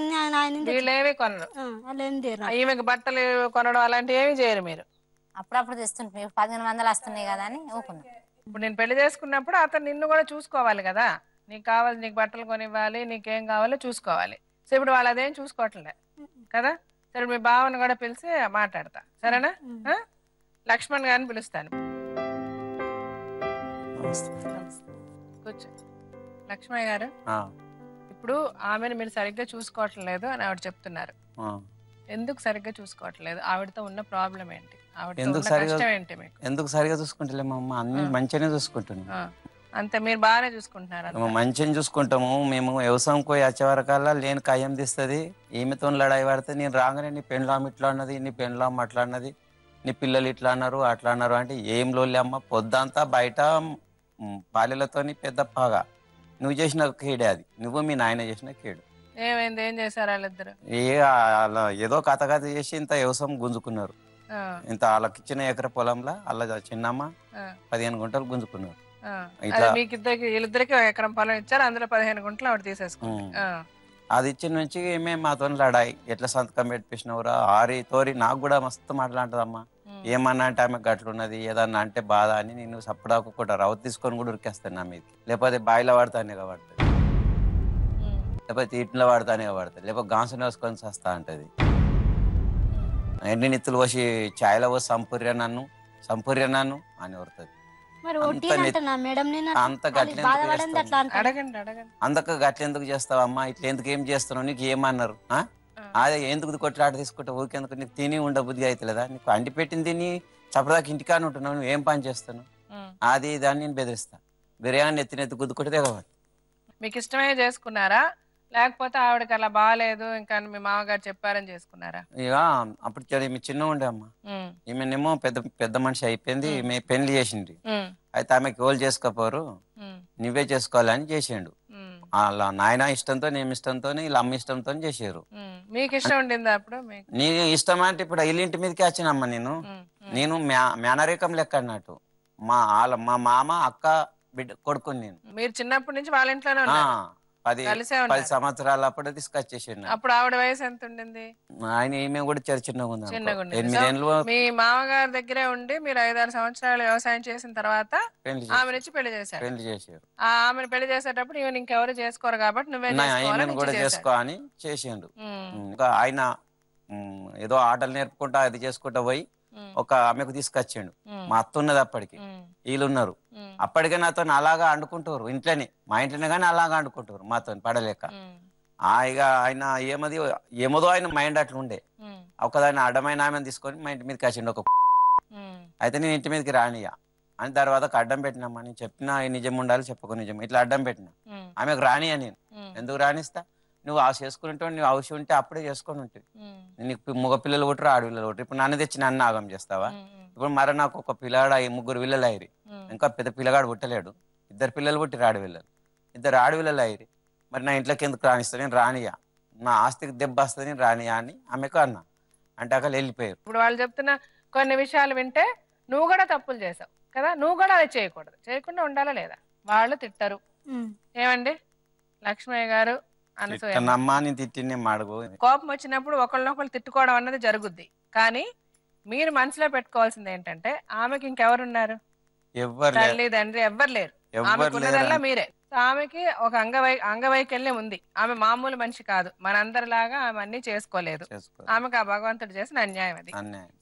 వీళ్ళేమి కొనరు. ఈమెకి బట్టలు కొనడం అలాంటివి ఏమి చేయరు మీరు? అప్పుడప్పుడు తెస్తుంటే 1500 వస్తున్నాయి కదా అని ఊకున్నా. ఇప్పుడు నేను పెళ్లి చేసుకున్నప్పుడు అతను నిన్ను కూడా చూసుకోవాలి కదా, నీకు బట్టలు కొనివ్వాలి, నీకేం కావాలో చూసుకోవాలి. సో ఇప్పుడు వాళ్ళు అదేం చూసుకోవట్లే కదా. సరే మీ బావని కూడా పిలిచి మాట్లాడతా, సరేనా? లక్ష్మణ్ గారిని పిలుస్తాను. కూర్చో. లక్ష్మయ్య గారు, ఇప్పుడు ఆమెను మీరు సరిగ్గా చూసుకోవట్లేదు అని ఆవిడ చెప్తున్నారు. ఎందుకు సరిగ్గా చూసుకోవట్లేదు? ఆవిడతో ఉన్న ప్రాబ్లం ఏంటి? ఎందుకు సరిగా చూసుకుంటలేమమ్మా? అన్ని మంచిగానే చూసుకుంటున్నాం. అంతే, మీరు బాగానే చూసుకుంటున్నారు. మంచిగా చూసుకుంటాము. మేము వ్యవసాయం పోయి వచ్చే వరకల్లా లేని కయ్యం తీస్తుంది, ఈమెతో లడాయి పడితే నేను రాగానే నీ పెండ్లాం ఇట్లా అన్నది, నీ పెండ్లాం అట్లా అన్నది, నీ పిల్లలు ఇట్లా అన్నారు అట్లా అన్నారు అంటే ఏం లోలే అమ్మ. పొద్దంతా బయట పాలెలతోని పెద్ద పాగా. నువ్వు చేసిన కేడే అది, నువ్వు మీ నాయన చేసిన కేడు. ఏమైంది? ఏం చేశారు వాళ్ళిద్దరు? ఏదో కథ చేసి ఇంత వ్యవసాయం గుంజుకున్నారు. ఇంత వాళ్ళకి ఇచ్చిన ఎకర పొలంలో వాళ్ళ చిన్నమ్మ 15 గుంటలు గుంజుకున్నారు. వీళ్ళిద్దరికి ఎకరం పొలం ఇచ్చారు, అందులో 15 గుంటలు ఆవిడ తీసేసుకున్నారు. అది ఇచ్చిన నుంచి మేము మాతో లడాయి, ఎట్లా సంతకం పెట్టినవురా ఆరి తోరి. నాకు కూడా మస్తు మాట్లాడుతుందమ్మా. ఏమన్నా అంటే ఆమె గట్లున్నది, ఏదన్నా అంటే బాధ అని నేను సప్పుడాకు కూడా రవ్వ తీసుకొని కూడా ఉరికేస్తాను నా మీదకి. లేకపోతే బాయిలో వాడతానే పడుతుంది, లేకపోతే ఇట్లా వాడతానే పడుతుంది, లేకపోతే గాంసుని వేసుకొని వస్తా అంటది. ఎండి నిత్తులు పోసి ఛాయలో పోసి సంపూర్య నన్ను అని వరుతుంది. అంత అందుక గట్లెందుకు చేస్తావమ్మా, ఇట్లా ఎందుకు ఏం చేస్తున్నావు, నీకు ఏమన్నారు? అదే ఎందుకు కొట్లాట తీసుకుంటా ఊరికెందుకు? నీకు తిని ఉండబుద్ధి అవుతలేదా? నీకు అండి పెట్టింది తిని చప్పదాకా ఇంటికాని ఉంటున్నావు, నువ్వు ఏం పని చేస్తున్నావు? అది దాన్ని నేను బెదిరిస్తా. బిర్యానీ నెత్తి గుద్దుకుంటే కాబట్టి. మీకు ఇష్టమే చేసుకున్నారా, లేకపోతే ఆవిడకి అలా బాగాలేదు ఇంకా మీ మామగారు చెప్పారని చేసుకున్నారా? ఇక అప్పుడు ఈమె చిన్న ఉండే అమ్మా. ఈమెనేమో పెద్ద మనిషి అయిపోయింది, ఈమె పెళ్లి చేసింది. అయితే ఆమెకి ఎవరు చేసుకోపోరు, నువ్వే చేసుకోవాలని చేసిండు. అలా నాయన ఇష్టంతో నేను ఇష్టంతో వీళ్ళ అమ్మ ఇష్టంతో చేసారు. మీకు ఇష్టం ఉండిందా అప్పుడు? నీ ఇష్టం అంటే ఇప్పుడు వీళ్ళింటి మీదకి వచ్చినమ్మా. నేను మేనరేకం లెక్క అన్నట్టు. మా మామ అక్క బిడ్డ కొడుకుని నేను. మీరు చిన్నప్పటి నుంచి వాళ్ళ ఇంట్లోనే 10 సంవత్సరాలు అప్పుడు తీసుకొచ్చేసిండు. అప్పుడు ఆవిడ వయసు ఎంత ఉండింది? ఆయన ఈమె కూడా చిన్నగా ఉంది. 8 ఏళ్ళు. మీ మామగారి దగ్గరే ఉండి మీరు 5-6 సంవత్సరాలు వ్యవసాయం చేసిన తర్వాత ఆమె నుంచి పెళ్లి చేశారు. ఆమెను పెళ్లి చేసేటప్పుడు ఈమెను ఇంకెవరు చేసుకోరు కాబట్టి నువ్వే కూడా చేసుకో అని చేసిండు. ఇంకా ఆయన ఏదో ఆటలు నేర్పుకుంటా అది చేసుకుంటా పోయి ఒక ఆమెకు తీసుకొచ్చిండు. మా అత్త ఉన్నది అప్పటికి, వీళ్ళున్నారు. అప్పటికే నాతో అలాగా అండుకుంటారు ఇంట్లోనే, మా ఇంట్లోనే కానీ అలాగా అండుకుంటారు మాతో పడలేక. ఇక ఆయన ఏమదో ఆయన మైండ్ అట్లా ఉండే. ఒకదాన్ని అడ్డమైన ఆమెను తీసుకొని మా ఇంటి మీదకి వచ్చిండు ఒక. అయితే నేను ఇంటి మీదకి రానియా అని తర్వాత అడ్డం పెట్టినమ్మా. నేను చెప్పినా నిజం ఉండాలి, చెప్పుకో నిజం, ఇట్లా అడ్డం పెట్టినా. ఆమెకు రానియా నేను. ఎందుకు రానిస్తా? నువ్వు చేసుకుంటావు, నువ్వు అవసరం ఉంటే అప్పుడే చేసుకొని ఉంటుంది. నీకు మగ పిల్లలు కొట్టరు, ఆడపిల్లలు కొట్టరు. ఇప్పుడు నన్ను తెచ్చి నన్ను ఆగం చేస్తావా? ఇప్పుడు మరి నాకు ఒక పిల్లగాడు 3 పిల్లలు అయ్యి, ఇంకా పెద్ద పిల్లగాడు పుట్టలేడు, 2 పిల్లలు పుట్టిరు ఆడపిల్లలు, 2 ఆడపిల్లలు అయ్యి. మరి నా ఇంట్లోకి ఎందుకు రానిస్తా? నేను రానియా, నా ఆస్తికి దెబ్బ వస్తుంది, నేను రానియా అని ఆమెకు అన్నా. అంటే అక్కడ వెళ్ళిపోయారు. ఇప్పుడు వాళ్ళు చెప్తున్నా కొన్ని విషయాలు వింటే నువ్వు కూడా తప్పులు చేసావు కదా, నువ్వు కూడా అది చేయకూడదు, చేయకుండా ఉండాలా లేదా? వాళ్ళు తిట్టరు. ఏమండి లక్ష్మయ్య గారు, అనసూయ అమ్మా నేను తిట్టినే మాడుగు. కోపం వచ్చినప్పుడు ఒకళ్ళనొకళ్ళు తిట్టుకోవడం అన్నది జరుగుద్ది. కానీ మీరు మనసులో పెట్టుకోవాల్సింది ఏంటంటే ఆమెకి ఇంకెవరున్నారు? ఎవ్వరు తల్లి తండ్రి ఎవ్వరు లేరు. ఆమెకున్నదల్లా మీరే. ఆమెకి ఒక అంగవైకల్యం ఉంది. ఆమె మామూలు మనిషి కాదు, మనందరిలాగా ఆమె అన్ని చేసుకోలేదు. ఆమెకు ఆ భగవంతుడు చేసిన అన్యాయం అది.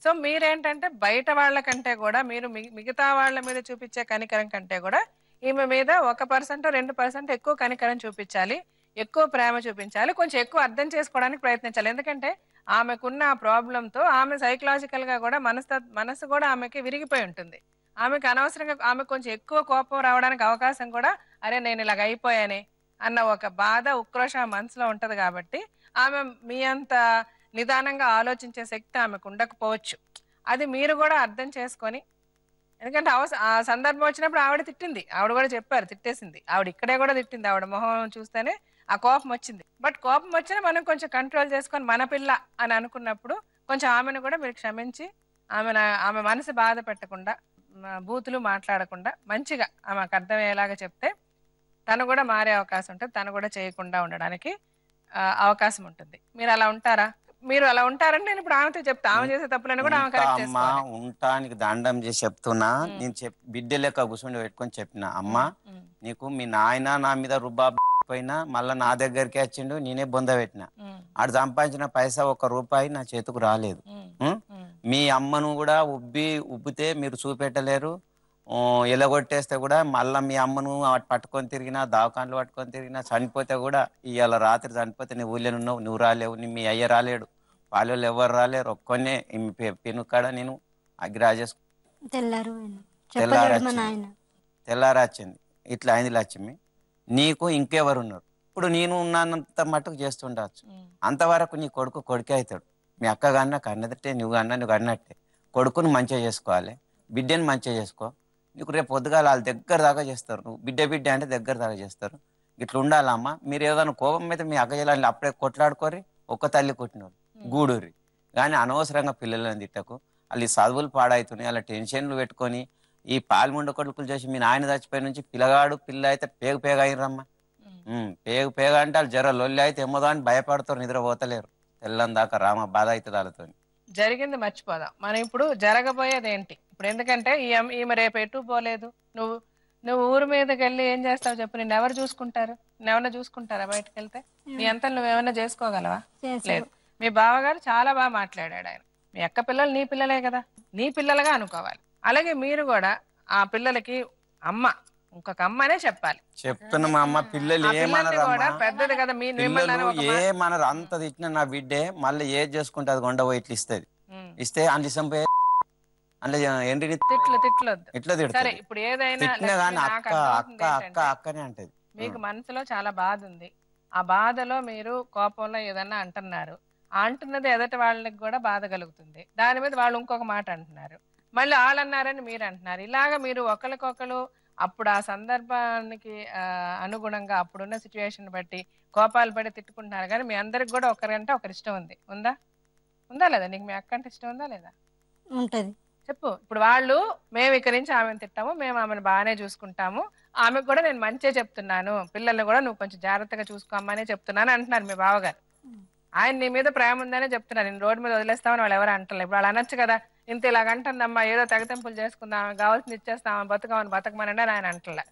సో మీరేంటంటే బయట వాళ్ళ కంటే కూడా మీరు మిగతా వాళ్ళ మీద చూపించే కనికరం కంటే కూడా ఈమె మీద 1% 2% ఎక్కువ కనికరం చూపించాలి, ఎక్కువ ప్రేమ చూపించాలి, కొంచెం ఎక్కువ అర్థం చేసుకోవడానికి ప్రయత్నించాలి. ఎందుకంటే ఆమెకున్న ఆ ప్రాబ్లంతో ఆమె సైకలాజికల్ గా కూడా మనసు కూడా ఆమెకి విరిగిపోయి ఉంటుంది. ఆమెకు అనవసరంగా ఆమె కొంచెం ఎక్కువ కోపం రావడానికి అవకాశం కూడా, అరే నేను ఇలాగ అయిపోయానే అన్న ఒక బాధ ఉక్రోషం మనసులో ఉంటది. కాబట్టి ఆమె మీ అంత నిదానంగా ఆలోచించే శక్తి ఆమెకు ఉండకపోవచ్చు. అది మీరు కూడా అర్థం చేసుకొని, ఎందుకంటే ఆ సందర్భం వచ్చినప్పుడు ఆవిడ తిట్టింది, ఆవిడ కూడా చెప్పారు తిట్టేసింది, ఆవిడ ఇక్కడే కూడా తిట్టింది, ఆవిడ మొహం చూస్తేనే ఆ కోపం వచ్చింది. బట్ కోపం వచ్చినా మనం కొంచెం కంట్రోల్ చేసుకొని మన పిల్ల అని అనుకున్నప్పుడు కొంచెం ఆమెను కూడా మీరు క్షమించి ఆమె మనసు బాధ పెట్టకుండా, బూతులు మాట్లాడకుండా మంచిగా ఆమెకు అర్థమయ్యేలాగా చెప్తే తను కూడా మారే అవకాశం ఉంటుంది, తను కూడా చేయకుండా ఉండడానికి అవకాశం ఉంటుంది. మీరు అలా ఉంటారా? మీరు అలా ఉంటారంటే నేను ఇప్పుడు ఆమెతో చెప్తా, ఆమె చేసే తప్పులను కూడా ఆమె కరెక్ట్ చేసుకోవాలి. ఉంటానికి దండం చేసి చెప్తున్నా. నేను బిడ్డ లెక్క కూర్చొని పెట్టుకొని చెప్పిన, అమ్మా నీకు మీ నాయన నా మీద రుబాబ్ పోయినా మళ్ళా నా దగ్గరికి వచ్చిండు, నేనే బొంద పెట్టిన. ఆడు సంపాదించిన పైసా ₹1 నా చేతికి రాలేదు. మీ అమ్మను కూడా ఉబ్బితే మీరు చూపెట్టలేరు, ఎలగొట్టేస్తే కూడా మళ్ళీ మీ అమ్మను పట్టుకొని తిరిగినా, దావకాన్లు పట్టుకొని తిరిగినా, చనిపోతే కూడా ఇవాళ రాత్రి చనిపోతే నువ్వు ఊళ్ళో ఉన్నావు, నువ్వు రాలేవు, మీ అయ్య రాలేడు, వాళ్ళు ఎవరు రాలేరు, ఒక్కనే పెనుకాడ నేను అగ్రాజేసు తెల్లారొచ్చింది. ఇట్లా అయింది లక్ష్మి, నీకు ఇంకెవరు ఉన్నారు? ఇప్పుడు నేను ఉన్నంత మట్టుకు చేస్తుండొచ్చు, అంతవరకు నీ కొడుకే అవుతాడు. మీ అక్క కన్నా కన్నదంటే నువ్వు అన్నట్టే. కొడుకుని మంచిగా చేసుకోవాలి, బిడ్డని మంచిగా చేసుకో. నీకు రేపు పొద్దుగాల వాళ్ళ దగ్గర దాకా చేస్తారు, నువ్వు బిడ్డ అంటే దగ్గర దాకా చేస్తారు. ఇట్లా ఉండాలమ్మా. మీరు ఏదైనా కోపం మీద మీ అక్క జిల్లాని అప్పుడే కొట్లాడుకోరి, ఒక్క తల్లి కొట్టినోరు గూడూరి. కానీ అనవసరంగా పిల్లలని తిట్టకు, వాళ్ళు చదువులు పాడవుతున్నాయి, అలా టెన్షన్లు పెట్టుకొని ఈ పాల్ముండ కొడుకులు చేసి మీ నాయన చచ్చిపోయి నుంచి పిల్ల అయితే పేగ అయినరమ్మా. పేగ అంటే వాళ్ళు జర లొల్లి అయితే ఏమోదో అని భయపడతారు, నిద్రపోతలేరు తెల్లని దాకా. రామ బాధ అవుతుంది వాళ్ళతో. జరిగింది మర్చిపోదాం, మనం ఇప్పుడు జరగబోయేది ఏంటి ఇప్పుడు? ఎందుకంటే ఈమె రేపు ఎటు పోలేదు, నువ్వు ఊరి మీదకి వెళ్ళి ఏం చేస్తావు చెప్పు? నిన్ను ఎవరు చూసుకుంటారు? ఎవరన్నా చూసుకుంటారా బయటకు వెళ్తే? నీ అంతా నువ్వేమన్నా చేసుకోగలవా? లేదు. మీ బావగారు చాలా బాగా మాట్లాడాడు. ఆయన మీ అక్క పిల్లలు నీ పిల్లలే కదా, నీ పిల్లలుగా అనుకోవాలి. అలాగే మీరు కూడా ఆ పిల్లలకి అమ్మ, ఇంకొక అమ్మనే చెప్పాలి. చెప్తున్నా మా అమ్మ, పిల్లలు పెద్దది కదా, ఏమనరు. అంత తిట్టిన నా బిడ్డే మళ్ళీ ఏది చేసుకుంటే అది కొండపోయి ఇట్లా ఇస్తే అందిసం పోయి ఇప్పుడు ఏదైనా అక్కనే అంటది. మీకు మనసులో చాలా బాధ ఉంది, ఆ బాధలో మీరు కోపంలో ఏదన్నా అంటున్నారు, అంటున్నది ఎదటి వాళ్ళకి కూడా బాధ కలుగుతుంది. దాని మీద వాళ్ళు ఇంకొక మాట అంటున్నారు, మళ్ళీ వాళ్ళు అన్నారని మీరు అంటున్నారు. ఇలాగా మీరు ఒకరికొకరు అప్పుడు ఆ సందర్భానికి అనుగుణంగా అప్పుడున్న సిచ్యువేషన్ బట్టి కోపాలు పడి తిట్టుకుంటున్నారు. కానీ మీ అందరికి కూడా ఒకరంటే ఒకరి ఇష్టం ఉందా లేదా? నీకు మీ అక్క అంటే ఇష్టం ఉందా లేదా? ఉంటది. చెప్పు. ఇప్పుడు వాళ్ళు మేము ఇక్కడి నుంచి ఆమెను తిట్టాము, మేము ఆమెను బాగానే చూసుకుంటాము, ఆమెకు కూడా నేను మంచిగా చెప్తున్నాను, పిల్లల్ని కూడా నువ్వు కొంచెం జాగ్రత్తగా చూసుకోమనే చెప్తున్నాను అంటున్నారు మీ బావగారు. ఆయన నీ మీద ప్రేమ ఉందనే చెప్తున్నారు, నేను రోడ్డు మీద వదిలేస్తామని వాళ్ళు ఎవరు అంటలేదు. ఇప్పుడు వాళ్ళు అనొచ్చు కదా, ఇంత ఇలాగంటుందమ్మా, ఏదో తెగతింపులు చేసుకుందాం, కావాల్సింది ఇచ్చేస్తామని బతకమని ఆయన అంటలే.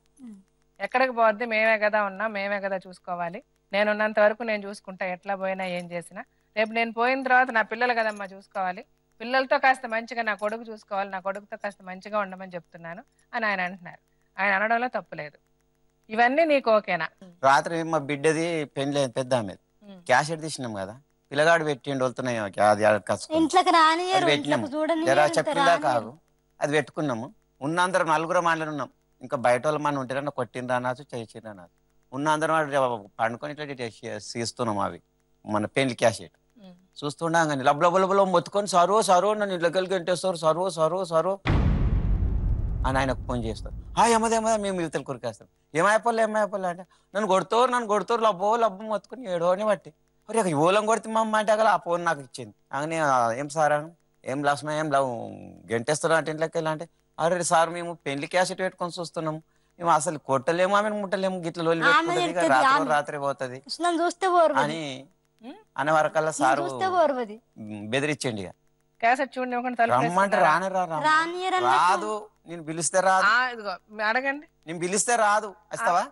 ఎక్కడికి పోద్ది? మేమే కదా ఉన్నాం, మేమే కదా చూసుకోవాలి, నేను ఉన్నంత వరకు నేను చూసుకుంటా, ఎట్లా పోయినా ఏం చేసినా. రేపు నేను పోయిన తర్వాత నా పిల్లలు కదమ్మా చూసుకోవాలి, పిల్లలతో కాస్త మంచిగా నా కొడుకు చూసుకోవాలి, నా కొడుకుతో కాస్త మంచిగా ఉండమని చెప్తున్నాను అని ఆయన అంటున్నారు. ఆయన అనడంలో తప్పులేదు. ఇవన్నీ నీకు ఓకేనా? రాత్రి మా బిడ్డది పెళ్లి పెద్ద ఆమె క్యాసెట్ తీసినాం కదా, పిల్లగాడు పెట్టిండు వెళ్తున్నాయి చెప్పిందా కాదు, అది పెట్టుకున్నాము. ఉన్నందరం నలుగురు మాటలు ఉన్నాం, ఇంకా బయట వాళ్ళ మన ఉంటే కొట్టిండ్రా అనొచ్చు, చేసిండ్రా అనొచ్చు. ఉన్నందరం పండుకొని ఇట్లా తీస్తున్నాం అవి మన పెళ్లి క్యాసెట్. చూస్తుండగా కానీ లబ్బలబ్బలో మొత్తుకొని సరు నన్ను ఇళ్ళకెళ్ళి గంటేస్తారు, సరు అని ఆయనకు ఫోన్ చేస్తారు. ఏమదా మేము యువతలు కొరికేస్తాం, ఏమైపోలే అంటే నన్ను కొడుతారు లబ్బు మొత్తుకొని ఏడోని బట్టి. అరే ఓలం కొడితే మా అమ్మ అంటే ఆ ఫోన్ నాకు ఇచ్చింది. അങ്ങനെ ఏం సార్ ఏం లాస్మా ఏం లవ్ గంటేస్తున్నా అంటే ఇంట్లోకి వెళ్ళా అంటే అరే సార్ మేము పెళ్లి క్యాసెట్ పెట్టుకొని చూస్తున్నాము, మేము అసలు కొట్టలేము ఆమెను ముట్టలేము, గిట్ల లోలి పెట్టుకుంటది, ఇక రాత్రి రాత్రి పోతుంది చూస్తే అని అనే వరకల్లా సారు చూస్తే ఓర్వది బెదిరించండి. ఇక క్యాసెట్ చూడండి రమ్మంటే రానే రాదు, నేను పిలిస్తే రాదు, అడగండి నేను పిలిస్తే రాదు, వస్తావా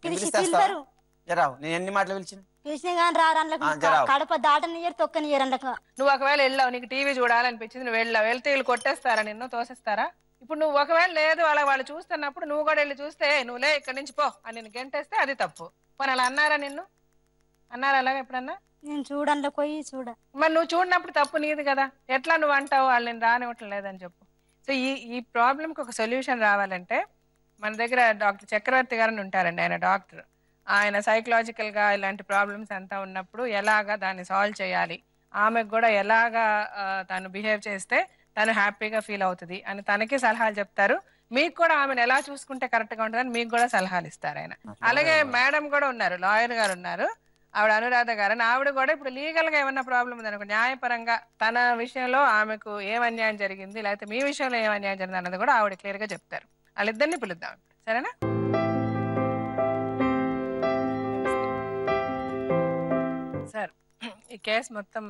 పిలిస్తే వస్తావా, జరావు నేను ఎన్ని మాటలు పిలిచిన పిలిచిన కానీ కడప దాటనియరు తొక్కనియరు అందులో. నువ్వు ఒకవేళ వెళ్ళావు, నీకు టీవీ చూడాలనిపించింది, నువ్వు వెళ్ళావు, వెళ్తే వీళ్ళు కొట్టేస్తారా నిన్ను, తోసేస్తారా? ఇప్పుడు నువ్వు ఒకవేళ లేదు వాళ్ళు చూస్తున్నప్పుడు నువ్వు కూడా వెళ్ళి చూస్తే నువ్వు లే ఇక్కడి నుంచి పో అని నిన్ను గెంటేస్తే అది తప్పు. పోనీ అలా అన్నారా నిన్ను? అన్నారా అలాగే ఎప్పుడన్నా? నేను చూడంలో పోయి మరి నువ్వు చూడనప్పుడు తప్పు నీది కదా, ఎట్లా నువ్వు అంటావు వాళ్ళు నేను రానివ్వటం లేదని చెప్పు. సో ఈ ప్రాబ్లంకి ఒక సొల్యూషన్ రావాలంటే మన దగ్గర డాక్టర్ చక్రవర్తి గారని ఉంటారండి, ఆయన డాక్టర్. ఆయన సైకలాజికల్గా ఇలాంటి ప్రాబ్లమ్స్ అంతా ఉన్నప్పుడు ఎలాగా దాన్ని సాల్వ్ చేయాలి, ఆమెకు కూడా ఎలాగా తను బిహేవ్ చేస్తే తను హ్యాపీగా ఫీల్ అవుతుంది అని తనకి సలహాలు చెప్తారు. మీకు కూడా ఆమెను ఎలా చూసుకుంటే కరెక్ట్గా ఉంటుందని మీకు కూడా సలహాలు ఇస్తారు ఆయన. అలాగే మేడం కూడా ఉన్నారు, లాయర్ గారు ఉన్నారు, ఆవిడ అనురాధ గారు అని. ఆవిడ కూడా ఇప్పుడు లీగల్గా ఏమన్నా ప్రాబ్లం ఉంది అనుకో, న్యాయపరంగా తన విషయంలో ఆమెకు ఏం అన్యాయం జరిగింది లేకపోతే మీ విషయంలో ఏం అన్యాయం జరిగింది అన్నది కూడా ఆవిడ క్లియర్గా చెప్తారు. వాళ్ళిద్దరిని పిలుద్దాం, సరేనా? సార్, ఈ కేసు మొత్తం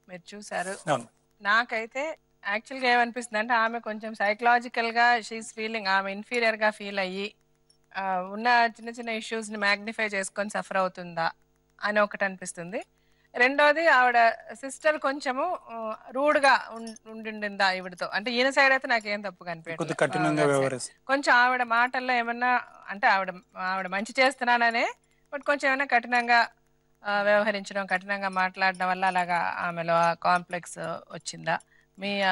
మీరు చూసారు. నాకైతే యాక్చువల్గా ఏమనిపిస్తుంది అంటే ఆమె కొంచెం సైకలాజికల్గా షీఈస్ ఫీలింగ్, ఆమె ఇన్ఫీరియర్గా ఫీల్ అయ్యి ఉన్న చిన్న చిన్న ఇష్యూస్ని మ్యాగ్నిఫై చేసుకొని సఫర్ అవుతుందా అని ఒకటి అనిపిస్తుంది. రెండోది ఆవిడ సిస్టర్ కొంచెము రూడ్గా ఉండిందా ఈవిడతో, అంటే ఈయన సైడ్ అయితే నాకేం తప్పు కనిపించదు, కొంచెం ఆవిడ మాటల్లో ఏమన్నా అంటే ఆవిడ మంచి చేస్తున్నాననే బట్ కొంచెం ఏమైనా కఠినంగా వ్యవహరించడం, కఠినంగా మాట్లాడడం వల్ల అలాగా ఆమెలో కాంప్లెక్స్ వచ్చిందా?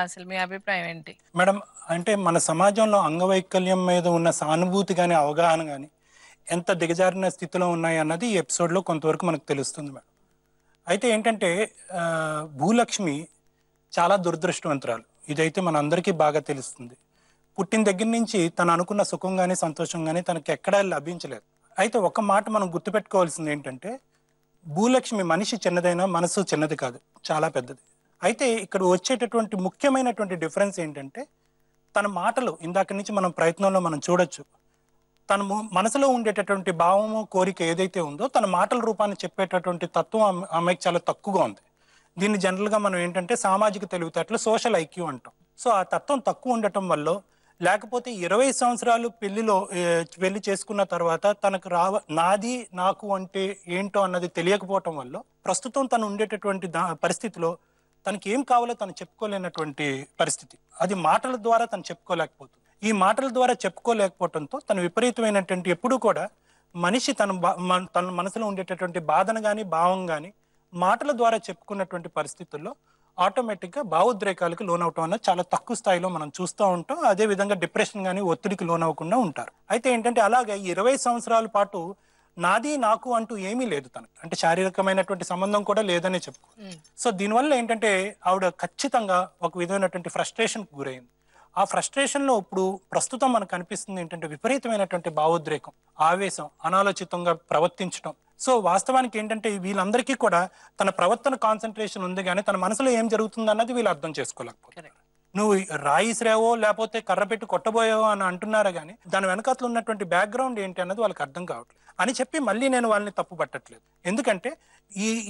అసలు మీ అభిప్రాయం ఏంటి మేడం? అంటే మన సమాజంలో అంగవైకల్యం మీద ఉన్న సానుభూతి కానీ అవగాహన కానీ ఎంత దిగజారిన స్థితిలో ఉన్నాయి అన్నది ఈ ఎపిసోడ్లో కొంతవరకు మనకు తెలుస్తుంది మేడం. అయితే ఏంటంటే భూలక్ష్మి చాలా దురదృష్టవంతురాలు, ఇదైతే మన అందరికీ బాగా తెలుస్తుంది. పుట్టిన దగ్గర నుంచి తను అనుకున్న సుఖం కానీ సంతోషం కానీ తనకి ఎక్కడా లభించలేదు. అయితే ఒక మాట మనం గుర్తుపెట్టుకోవాల్సింది ఏంటంటే భూలక్ష్మి మనిషి చిన్నదైనా మనసు చిన్నది కాదు, చాలా పెద్దది. అయితే ఇక్కడ వచ్చేటటువంటి ముఖ్యమైనటువంటి డిఫరెన్స్ ఏంటంటే తన మాటలు, ఇందాక నుంచి మనం ప్రయత్నంలో మనం చూడొచ్చు, తన మనసులో ఉండేటటువంటి భావము కోరిక ఏదైతే ఉందో తన మాటల రూపాన్ని చెప్పేటటువంటి తత్వం ఆమెకి చాలా తక్కువగా ఉంది. దీన్ని జనరల్గా మనం ఏంటంటే సామాజిక తెలివితేటలు, సోషల్ ఐక్యూ అంటాం. సో ఆ తత్వం తక్కువ ఉండటం వల్ల, లేకపోతే 20 సంవత్సరాలు పెళ్లి చేసుకున్న తర్వాత తనకు నాది నాకు అంటే ఏంటో అన్నది తెలియకపోవటం వల్ల ప్రస్తుతం తను ఉండేటటువంటి పరిస్థితిలో తనకి ఏం కావాలో తను చెప్పుకోలేనటువంటి పరిస్థితి. అది మాటల ద్వారా తను చెప్పుకోలేకపోతుంది. ఈ మాటల ద్వారా చెప్పుకోలేకపోవడంతో తను విపరీతమైనటువంటి ఎప్పుడూ కూడా మనిషి తన మనసులో ఉండేటటువంటి బాధను కానీ భావం కానీ మాటల ద్వారా చెప్పుకున్నటువంటి పరిస్థితుల్లో ఆటోమేటిక్గా భావోద్రేకాలకు లోనవటం అన్నది చాలా తక్కువ స్థాయిలో మనం చూస్తూ ఉంటాం. అదేవిధంగా డిప్రెషన్ కానీ ఒత్తిడికి లోనవ్వకుండా ఉంటారు. అయితే ఏంటంటే అలాగే 20 సంవత్సరాల పాటు నాది నాకు అంటూ ఏమీ లేదు తనకు, అంటే శారీరకమైనటువంటి సంబంధం కూడా లేదనే చెప్పుకో. సో దీనివల్ల ఏంటంటే ఆవిడ ఖచ్చితంగా ఒక విధమైనటువంటి ఫ్రస్ట్రేషన్కి గురైంది. ఆ ఫ్రస్ట్రేషన్లో ఇప్పుడు ప్రస్తుతం మనకు అనిపిస్తుంది ఏంటంటే విపరీతమైనటువంటి భావోద్రేకం, ఆవేశం, అనాలోచితంగా ప్రవర్తించడం. సో వాస్తవానికి ఏంటంటే వీళ్ళందరికీ కూడా తన ప్రవర్తన కాన్సన్ట్రేషన్ ఉంది కానీ తన మనసులో ఏం జరుగుతుంది అన్నది వీళ్ళు అర్థం చేసుకోలేకపోతారు. నువ్వు రాయి శ్రేవో లేకపోతే కర్ర పెట్టి కొట్టబోయావో అని అంటున్నారా కానీ దాని వెనకాతలు ఉన్నటువంటి బ్యాక్గ్రౌండ్ ఏంటి అన్నది వాళ్ళకి అర్థం కావట్లేదు అని చెప్పి మళ్ళీ నేను వాళ్ళని తప్పు పట్టట్లేదు. ఎందుకంటే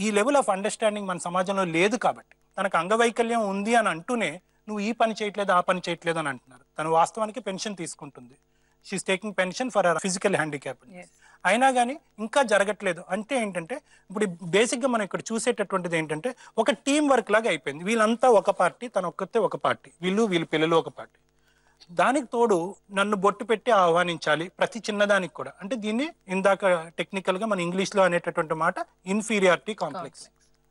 ఈ లెవెల్ ఆఫ్ అండర్స్టాండింగ్ మన సమాజంలో లేదు కాబట్టి. తనకు అంగవైకల్యం ఉంది అని అంటూనే నువ్వు ఈ పని చేయట్లేదు ఆ పని చేయట్లేదు అని అంటున్నారు. తను వాస్తవానికి పెన్షన్ తీసుకుంటుంది, she's taking pension for our physical handicap. అయినా కానీ ఇంకా జరగట్లేదు అంటే ఏంటంటే ఇప్పుడు బేసిక్గా మనం ఇక్కడ చూసేటటువంటిది ఏంటంటే ఒక టీం వర్క్ లాగా అయిపోయింది. వీళ్ళంతా ఒక పార్టీ, తన ఒక్కతే ఒక పార్టీ, వీళ్ళ పిల్లలు ఒక పార్టీ. దానికి తోడు నన్ను బొట్టు పెట్టి ఆహ్వానించాలి ప్రతి చిన్నదానికి కూడా. అంటే దీన్ని ఇందాక టెక్నికల్గా మన ఇంగ్లీష్లో అనేటటువంటి మాట ఇన్ఫీరియారిటీ కాంప్లెక్స్.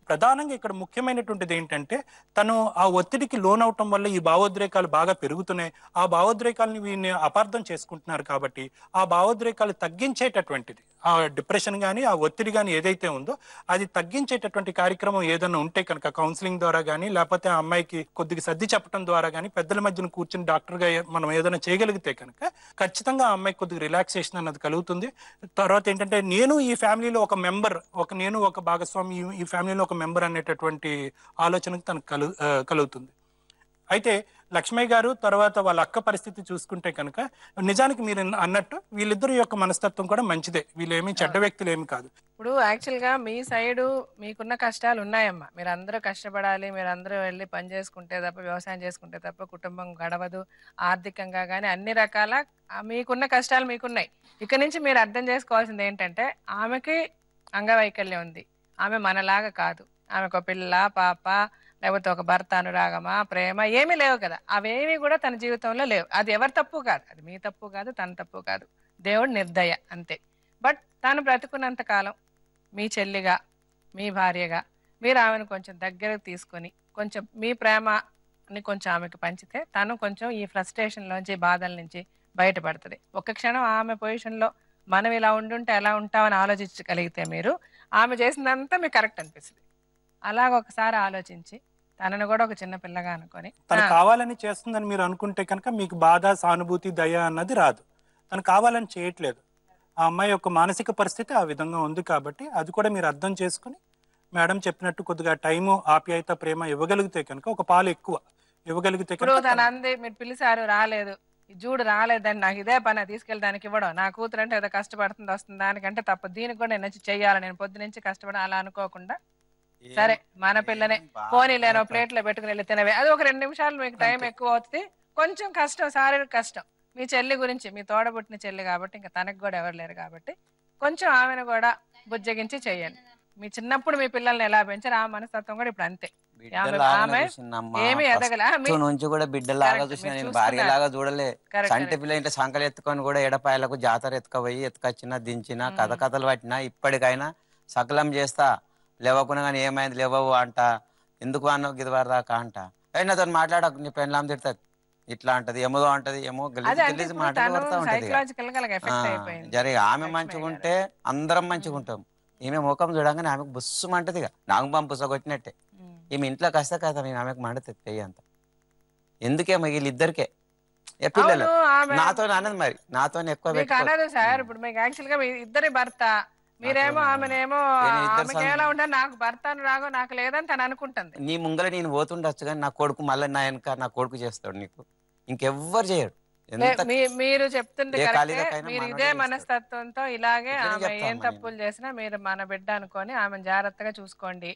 ప్రధానంగా ఇక్కడ ముఖ్యమైనటువంటిది ఏంటంటే తను ఆ ఒత్తిడికి లోనవటం వల్ల ఈ భావోద్రేకాలు బాగా పెరుగుతున్నాయి. ఆ భావోద్రేకాలని వీళ్ళని అపార్థం చేసుకుంటున్నారు కాబట్టి ఆ భావోద్రేకాలు తగ్గించేటటువంటిది, ఆ డిప్రెషన్ కానీ ఆ ఒత్తిడి కానీ ఏదైతే ఉందో అది తగ్గించేటటువంటి కార్యక్రమం ఏదైనా ఉంటే కనుక కౌన్సిలింగ్ ద్వారా కానీ లేకపోతే ఆ అమ్మాయికి కొద్దిగా సర్ది చెప్పడం ద్వారా కానీ పెద్దల మధ్యన కూర్చుని డాక్టర్గా మనం ఏదైనా చేయగలిగితే కనుక ఖచ్చితంగా ఆ అమ్మాయికి కొద్దిగా రిలాక్సేషన్ అన్నది కలుగుతుంది. తర్వాత ఏంటంటే నేను ఈ ఫ్యామిలీలో ఒక మెంబర్, నేను ఒక భాగస్వామి, ఈ ఫ్యామిలీలో ఒక మెంబర్ అనేటటువంటి ఆలోచనకు తనకు కలుగుతుంది. అయితే లక్ష్మయ్య గారు తర్వాత వాళ్ళ అక్క పరిస్థితి చూసుకుంటే కనుక నిజానికి మీరు అన్నట్టు వీళ్ళిద్దరు యొక్క మనస్తత్వం కూడా మంచిదే, వీళ్ళేమి చెడ్డ వ్యక్తులు ఏమి కాదు. ఇప్పుడు యాక్చువల్గా మీ సైడు మీకున్న కష్టాలు ఉన్నాయమ్మా. మీరు అందరూ కష్టపడాలి, మీరు అందరూ వెళ్ళి పని చేసుకుంటే తప్ప, వ్యవసాయం చేసుకుంటే తప్ప కుటుంబం గడవదు. ఆర్థికంగా కానీ అన్ని రకాల మీకున్న కష్టాలు మీకున్నాయి. ఇక నుంచి మీరు అర్థం చేసుకోవాల్సింది ఏంటంటే, ఆమెకి అంగవైకల్యం ఉంది, ఆమె మనలాగా కాదు. ఆమెకు ఒక పిల్ల పాప లేకపోతే ఒక భర్త అనురాగమా ప్రేమ ఏమీ లేవు కదా. అవేమీ కూడా తన జీవితంలో లేవు. అది ఎవరి తప్పు కాదు, అది మీ తప్పు కాదు, తన తప్పు కాదు, దేవుడి నిర్దయ అంతే. బట్ తను బ్రతుకున్నంత కాలం మీ చెల్లిగా మీ భార్యగా మీరు ఆమెను కొంచెం దగ్గరకు తీసుకొని కొంచెం మీ ప్రేమని కొంచెం ఆమెకు పంచితే తను కొంచెం ఈ ఫ్రస్ట్రేషన్లోంచి బాధల నుంచి బయటపడుతుంది. ఒక్క క్షణం ఆమె పొజిషన్లో మనం ఇలా ఉండుంటే ఎలా ఉంటామని ఆలోచించగలిగితే మీరు ఆమె చేసినంతా మీకు కరెక్ట్ అనిపిస్తుంది. అలాగ ఒకసారి ఆలోచించి తనను కూడా ఒక చిన్న పిల్లగా అనుకొని తను కావాలని చేస్తుందని మీరు అనుకుంటే కనుక మీకు బాధ సానుభూతి దయ అన్నది రాదు. తను కావాలని చేయట్లేదు, ఆ అమ్మాయి యొక్క మానసిక పరిస్థితి ఆ విధంగా ఉంది కాబట్టి అది కూడా మీరు అర్థం చేసుకుని మేడం చెప్పినట్టు కొద్దిగా టైము ఆప్యాయత ప్రేమ ఇవ్వగలిగితే కనుక ఒక పాలు ఎక్కువ ఇవ్వగలిగితే ఇప్పుడు తను అంది మీరు పిలిచారు రాలేదు, జూడు రాలేదని నాకు ఇదే పని తీసుకెళ్ళడానికి ఇవ్వడం, నా కూతురు అంటే ఏదో కష్టపడుతుంది వస్తుంది దానికంటే తప్ప దీనికి కూడా నేను చెయ్యాలి, నేను పొద్దు నుంచి కష్టపడ అలా అనుకోకుండా సరే మన పిల్లనే పోనీ లేనో ప్లేట్లో పెట్టుకుని వెళ్ళి తినవే, అది ఒక 2 నిమిషాలు మీకు టైం ఎక్కువ అవుతుంది. కొంచెం కష్టం, శారీరక కష్టం. మీ చెల్లి గురించి, మీ తోడబుట్టిన చెల్లి కాబట్టి ఇంకా తనకు కూడా ఎవరు లేరు కాబట్టి కొంచెం ఆమెను కూడా బుజ్జగించి చెయ్యండి. మీ చిన్నప్పుడు మీ పిల్లల్ని ఎలా పెంచారు ఆ మనస్తత్వం కూడా ఇప్పుడు అంతే. ఆమె ఏమి ఎదగల నుంచి కూడా బిడ్డలాగా చూసిన, నేను భార్యలాగా చూడలే. సంటి పిల్ల ఇంట్లో సంకలు ఎత్తుకొని కూడా ఎడపాయలకు జాతర ఎత్తుకపోయి ఎత్తుకొచ్చినా దించినా కథలు పట్టినా ఇప్పటికైనా సకలం చేస్తా. లేవకున్నా కానీ ఏమైంది లేవవు అంట, ఎందుకు అన్నావు గిదివారు దాకా అంట, నాతో మాట్లాడకు నీ పెళ్ళాం తిడుతుంది ఇట్లా అంటది, ఏమో అంటది, ఏమో గలీజ్ మాటలు పడతా ఉంటది. జరి ఆమె మంచిగా ఉంటే అందరం మంచిగా ఉంటాం. ఈమె ముఖం చూడంగానే ఆమెకు బుస్సు మంటది, నాకు పంపుస కొట్టినట్టే. ఈమె ఇంట్లో కష్ట కదా నేను ఆమెకు మండుతుంది పెయ్యి అంత. ఎందుకేమో వీళ్ళిద్దరికే పిల్లలు నాతో అన్నది, మరి నాతో ఎక్కువ సార్. ఇప్పుడు మీకు యాక్చువల్ గా ఇద్దరి భర్త, మీరేమో ఆమెనేమో ఎలా ఉండాలి, నాకు భర్తను రాగో నాకు లేదని తను అనుకుంటుంది. నీ ముంగల నేను పోతుండొచ్చు కానీ నా కొడుకు మళ్ళీ నా వెనక నా కొడుకు చేస్తాడు, నీకు ఇంకెవ్వరు చేయడు. మీరు చెప్తుంటే మీరు ఇదే మనస్తత్వంతో ఇలాగే ఆమె ఏం తప్పులు చేసినా మీరు మన బిడ్డ అనుకొని ఆమెను జాగ్రత్తగా చూసుకోండి.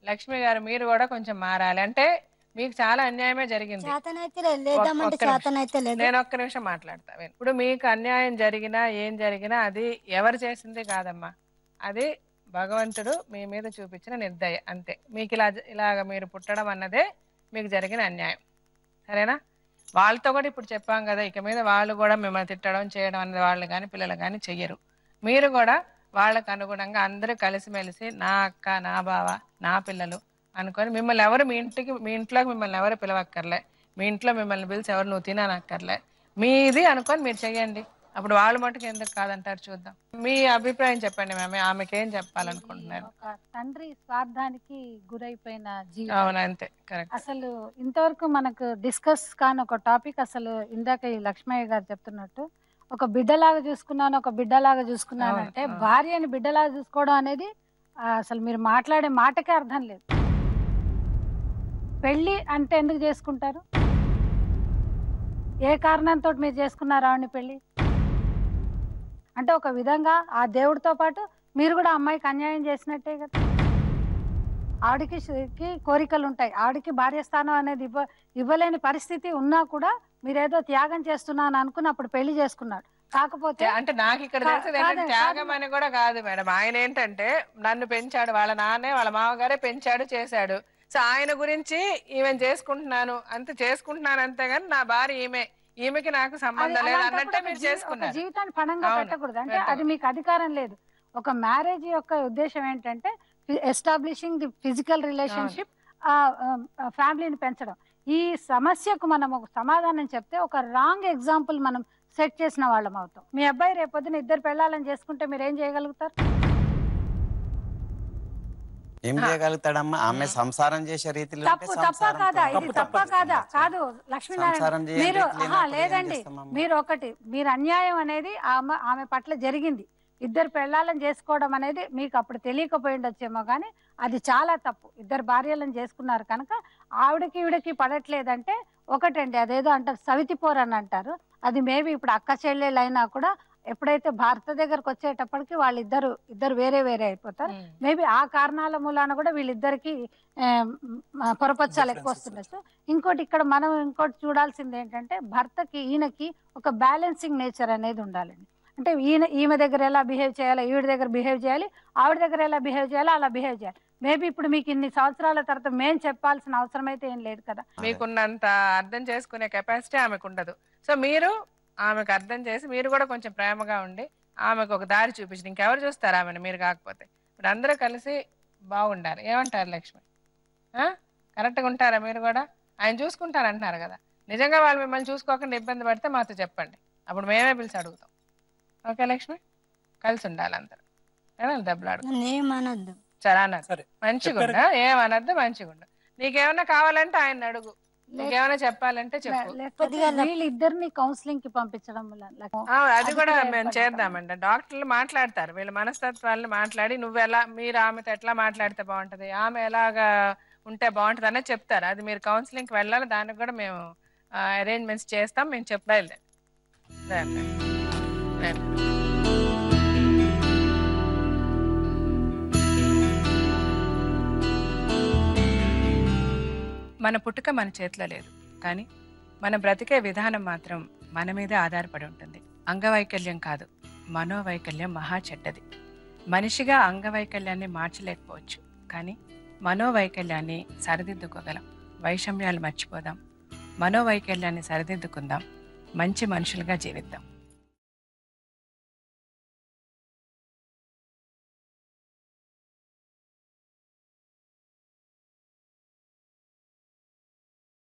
లక్ష్మి గారు మీరు కూడా కొంచెం మారాలి. అంటే మీకు చాలా అన్యాయమే జరిగింది. నేను ఒక్క నిమిషం మాట్లాడతా. ఇప్పుడు మీకు అన్యాయం జరిగినా ఏం జరిగినా అది ఎవరు చేసింది కాదమ్మా, అది భగవంతుడు మీ మీద చూపించిన నిర్దయ అంతే. మీకు ఇలాగ మీరు పుట్టడం అన్నదే మీకు జరిగిన అన్యాయం, సరేనా? వాళ్ళతో కూడా ఇప్పుడు చెప్పాం కదా, ఇక మీద వాళ్ళు కూడా మిమ్మల్ని తిట్టడం చేయడం అనేది వాళ్ళు కానీ పిల్లలు కానీ చెయ్యరు. మీరు కూడా వాళ్ళకు అనుగుణంగా అందరూ కలిసిమెలిసి నా అక్క నా బావ నా పిల్లలు అనుకొని మిమ్మల్ని ఎవరు మీ ఇంట్లోకి మిమ్మల్ని ఎవరు పిలవక్కర్లే, మీ ఇంట్లో మిమ్మల్ని పిలిచి ఎవరు నువ్వు తినక్కర్లే, మీది అనుకొని మీరు చెయ్యండి. అప్పుడు వాళ్ళు మటుకు ఎందుకు కాదంటారు చూద్దాం. మీ అభిప్రాయం చెప్పండి మ్యామ్, ఆమెకేం చెప్పాలనుకుంటున్నారు? తండ్రి స్వార్థానికి గురైపోయిన జీవితం. అవును అంతే, కరెక్ట్. అసలు ఇంతవరకు మనకు డిస్కస్ కాని ఒక టాపిక్. అసలు ఇందాక ఈ లక్ష్మయ్య గారు చెప్తున్నట్టు ఒక బిడ్డలాగా చూసుకున్నాను ఒక బిడ్డలాగా చూసుకున్నాను అంటే భార్యని బిడ్డలాగా చూసుకోవడం అనేది అసలు మీరు మాట్లాడే మాటకే అర్థం లేదు. పెళ్ళి అంటే ఎందుకు చేసుకుంటారు? ఏ కారణంతో మీరు చేసుకున్నారు ఆవిడని పెళ్ళి? అంటే ఒక విధంగా ఆ దేవుడితో పాటు మీరు కూడా అమ్మాయికి అన్యాయం చేసినట్టే కదా. ఆవిడకి కోరికలు ఉంటాయి, ఆవిడకి భార్య స్థానం అనేది ఇవ్వలేని పరిస్థితి ఉన్నా కూడా మీరేదో త్యాగం చేస్తున్నాను అనుకుని అప్పుడు పెళ్లి చేసుకున్నాడు. కాకపోతే అంటే నాకు ఇక్కడ తెలిసింది త్యాగం అని కూడా కాదు మేడం. ఆయన ఏంటంటే నన్ను పెంచాడు, వాళ్ళ నాన్నే వాళ్ళ మామగారే పెంచాడు చేశాడు. సో ఆయన గురించి ఈమె చేసుకుంటున్నాను అంతేగాని నా భార్య ఈమెకి నాకు సంబంధం లేదు అన్నట్టే మీరు చేసుకున్నారు. జీవితాన్ని పణంగా పెట్టకూడదు. అంటే అది మీకు అధికారం లేదు. ఒక మ్యారేజ్ యొక్క ఉద్దేశం ఏంటంటే ఎస్టాబ్లిషింగ్ ది ఫిజికల్ రిలేషన్షిప్, ఫ్యామిలీని పెంచడం. ఈ సమస్యకు మనం ఒక సమాధానం చెప్తే ఒక రాంగ్ ఎగ్జాంపుల్ మనం సెట్ చేసిన వాళ్ళం అవుతాం. మీ అబ్బాయి రేపొద్దున 2 పెళ్ళాలని చేసుకుంటే మీరు ఏం చేయగలుగుతారు? ఏం చేయగలుగుతాడమ్మా? ఆమె సంసారం చేసే రీతిలో తప్ప కాదా? ఇది తప్ప కాదా? కాదు లక్ష్మీనారాయణ, మీరు లేదండి, మీరు అన్యాయం అనేది ఆమె పట్ల జరిగింది. 2 పెళ్ళాలను చేసుకోవడం అనేది మీకు అప్పుడు తెలియకపోయి ఉండొచ్చేమో, కానీ అది చాలా తప్పు. 2 భార్యలను చేసుకున్నారు కనుక ఆవిడకి ఈవిడకి పడట్లేదంటే ఒకటండి, అదేదో అంటారు సవితిపోర్ అని అంటారు. అది మేబీ ఇప్పుడు అక్క చెల్లెలు అయినా కూడా ఎప్పుడైతే భర్త దగ్గరకు వచ్చేటప్పటికి ఇద్దరు వేరే వేరే అయిపోతారు. మేబీ ఆ కారణాల మూలాన కూడా వీళ్ళిద్దరికి పొరపచ్చాలు ఎక్కువ వస్తుండొచ్చు. ఇంకోటి ఇక్కడ మనం ఇంకోటి చూడాల్సింది ఏంటంటే భర్తకి ఈయనకి ఒక బ్యాలెన్సింగ్ నేచర్ అనేది ఉండాలండి. అంటే ఈమె దగ్గర ఎలా బిహేవ్ చేయాలో ఈవిడ దగ్గర బిహేవ్ చేయాలి, ఆవిడ దగ్గర ఎలా బిహేవ్ చేయాలో అలా బిహేవ్ చేయాలి. మేబీ ఇప్పుడు మీకు ఇన్ని సంవత్సరాల తర్వాత మేము చెప్పాల్సిన అవసరం అయితే ఏం లేదు కదా. మీకున్నంత అర్థం చేసుకునే కెపాసిటీ ఆమెకు ఉండదు. సో మీరు ఆమెకు అర్థం చేసి మీరు కూడా కొంచెం ప్రేమగా ఉండి ఆమెకు ఒక దారి చూపించి ఇంకెవరు చూస్తారు ఆమెను మీరు కాకపోతే. ఇప్పుడు అందరూ కలిసి బాగుండాలి. ఏమంటారు లక్ష్మి? కరెక్ట్గా ఉంటారా మీరు కూడా? ఆయన చూసుకుంటారు అంటున్నారు కదా. నిజంగా వాళ్ళు మిమ్మల్ని చూసుకోకుండా ఇబ్బంది పడితే మాతో చెప్పండి, అప్పుడు మేమే పిలిచి అడుగుతాం. ఓకే లక్ష్మి, కలిసి ఉండాలి అందరూ. దెబ్బలాడు ఏమనద్దు, సరే మంచిగుండా, ఏమనద్దు మంచిగుండు. నీకేమన్నా కావాలంటే ఆయన అడుగు, నీకేమైనా చెప్పాలంటే చెప్పు. వీళ్ళిద్దరిని కౌన్సిలింగ్ కి పంపించడం అది కూడా మేము చేద్దామండి. డాక్టర్లు మాట్లాడతారు వీళ్ళ మనస్తత్వాలను మాట్లాడి మీరు ఆమెతో ఎట్లా మాట్లాడితే బాగుంటది, ఆమె ఎలాగా ఉంటే బాగుంటది అనేది చెప్తారు. అది మీరు కౌన్సిలింగ్ కి వెళ్ళాలి, దానికి కూడా మేము అరేంజ్మెంట్స్ చేస్తాం. మేము చెప్పాలి. మన పుట్టుక మన చేతిలో లేదు, కానీ మన బ్రతికే విధానం మాత్రం మన మీదే ఆధారపడి ఉంటుంది. అంగవైకల్యం కాదు, మనోవైకల్యం మహా చెడ్డది. మనిషిగా అంగవైకల్యాన్ని మార్చలేకపోవచ్చు, కానీ మనోవైకల్యాన్ని సరిదిద్దుకోగలం. వైషమ్యాలు మర్చిపోదాం, మనోవైకల్యాన్ని సరిదిద్దుకుందాం, మంచి మనుషులుగా జీవిద్దాం.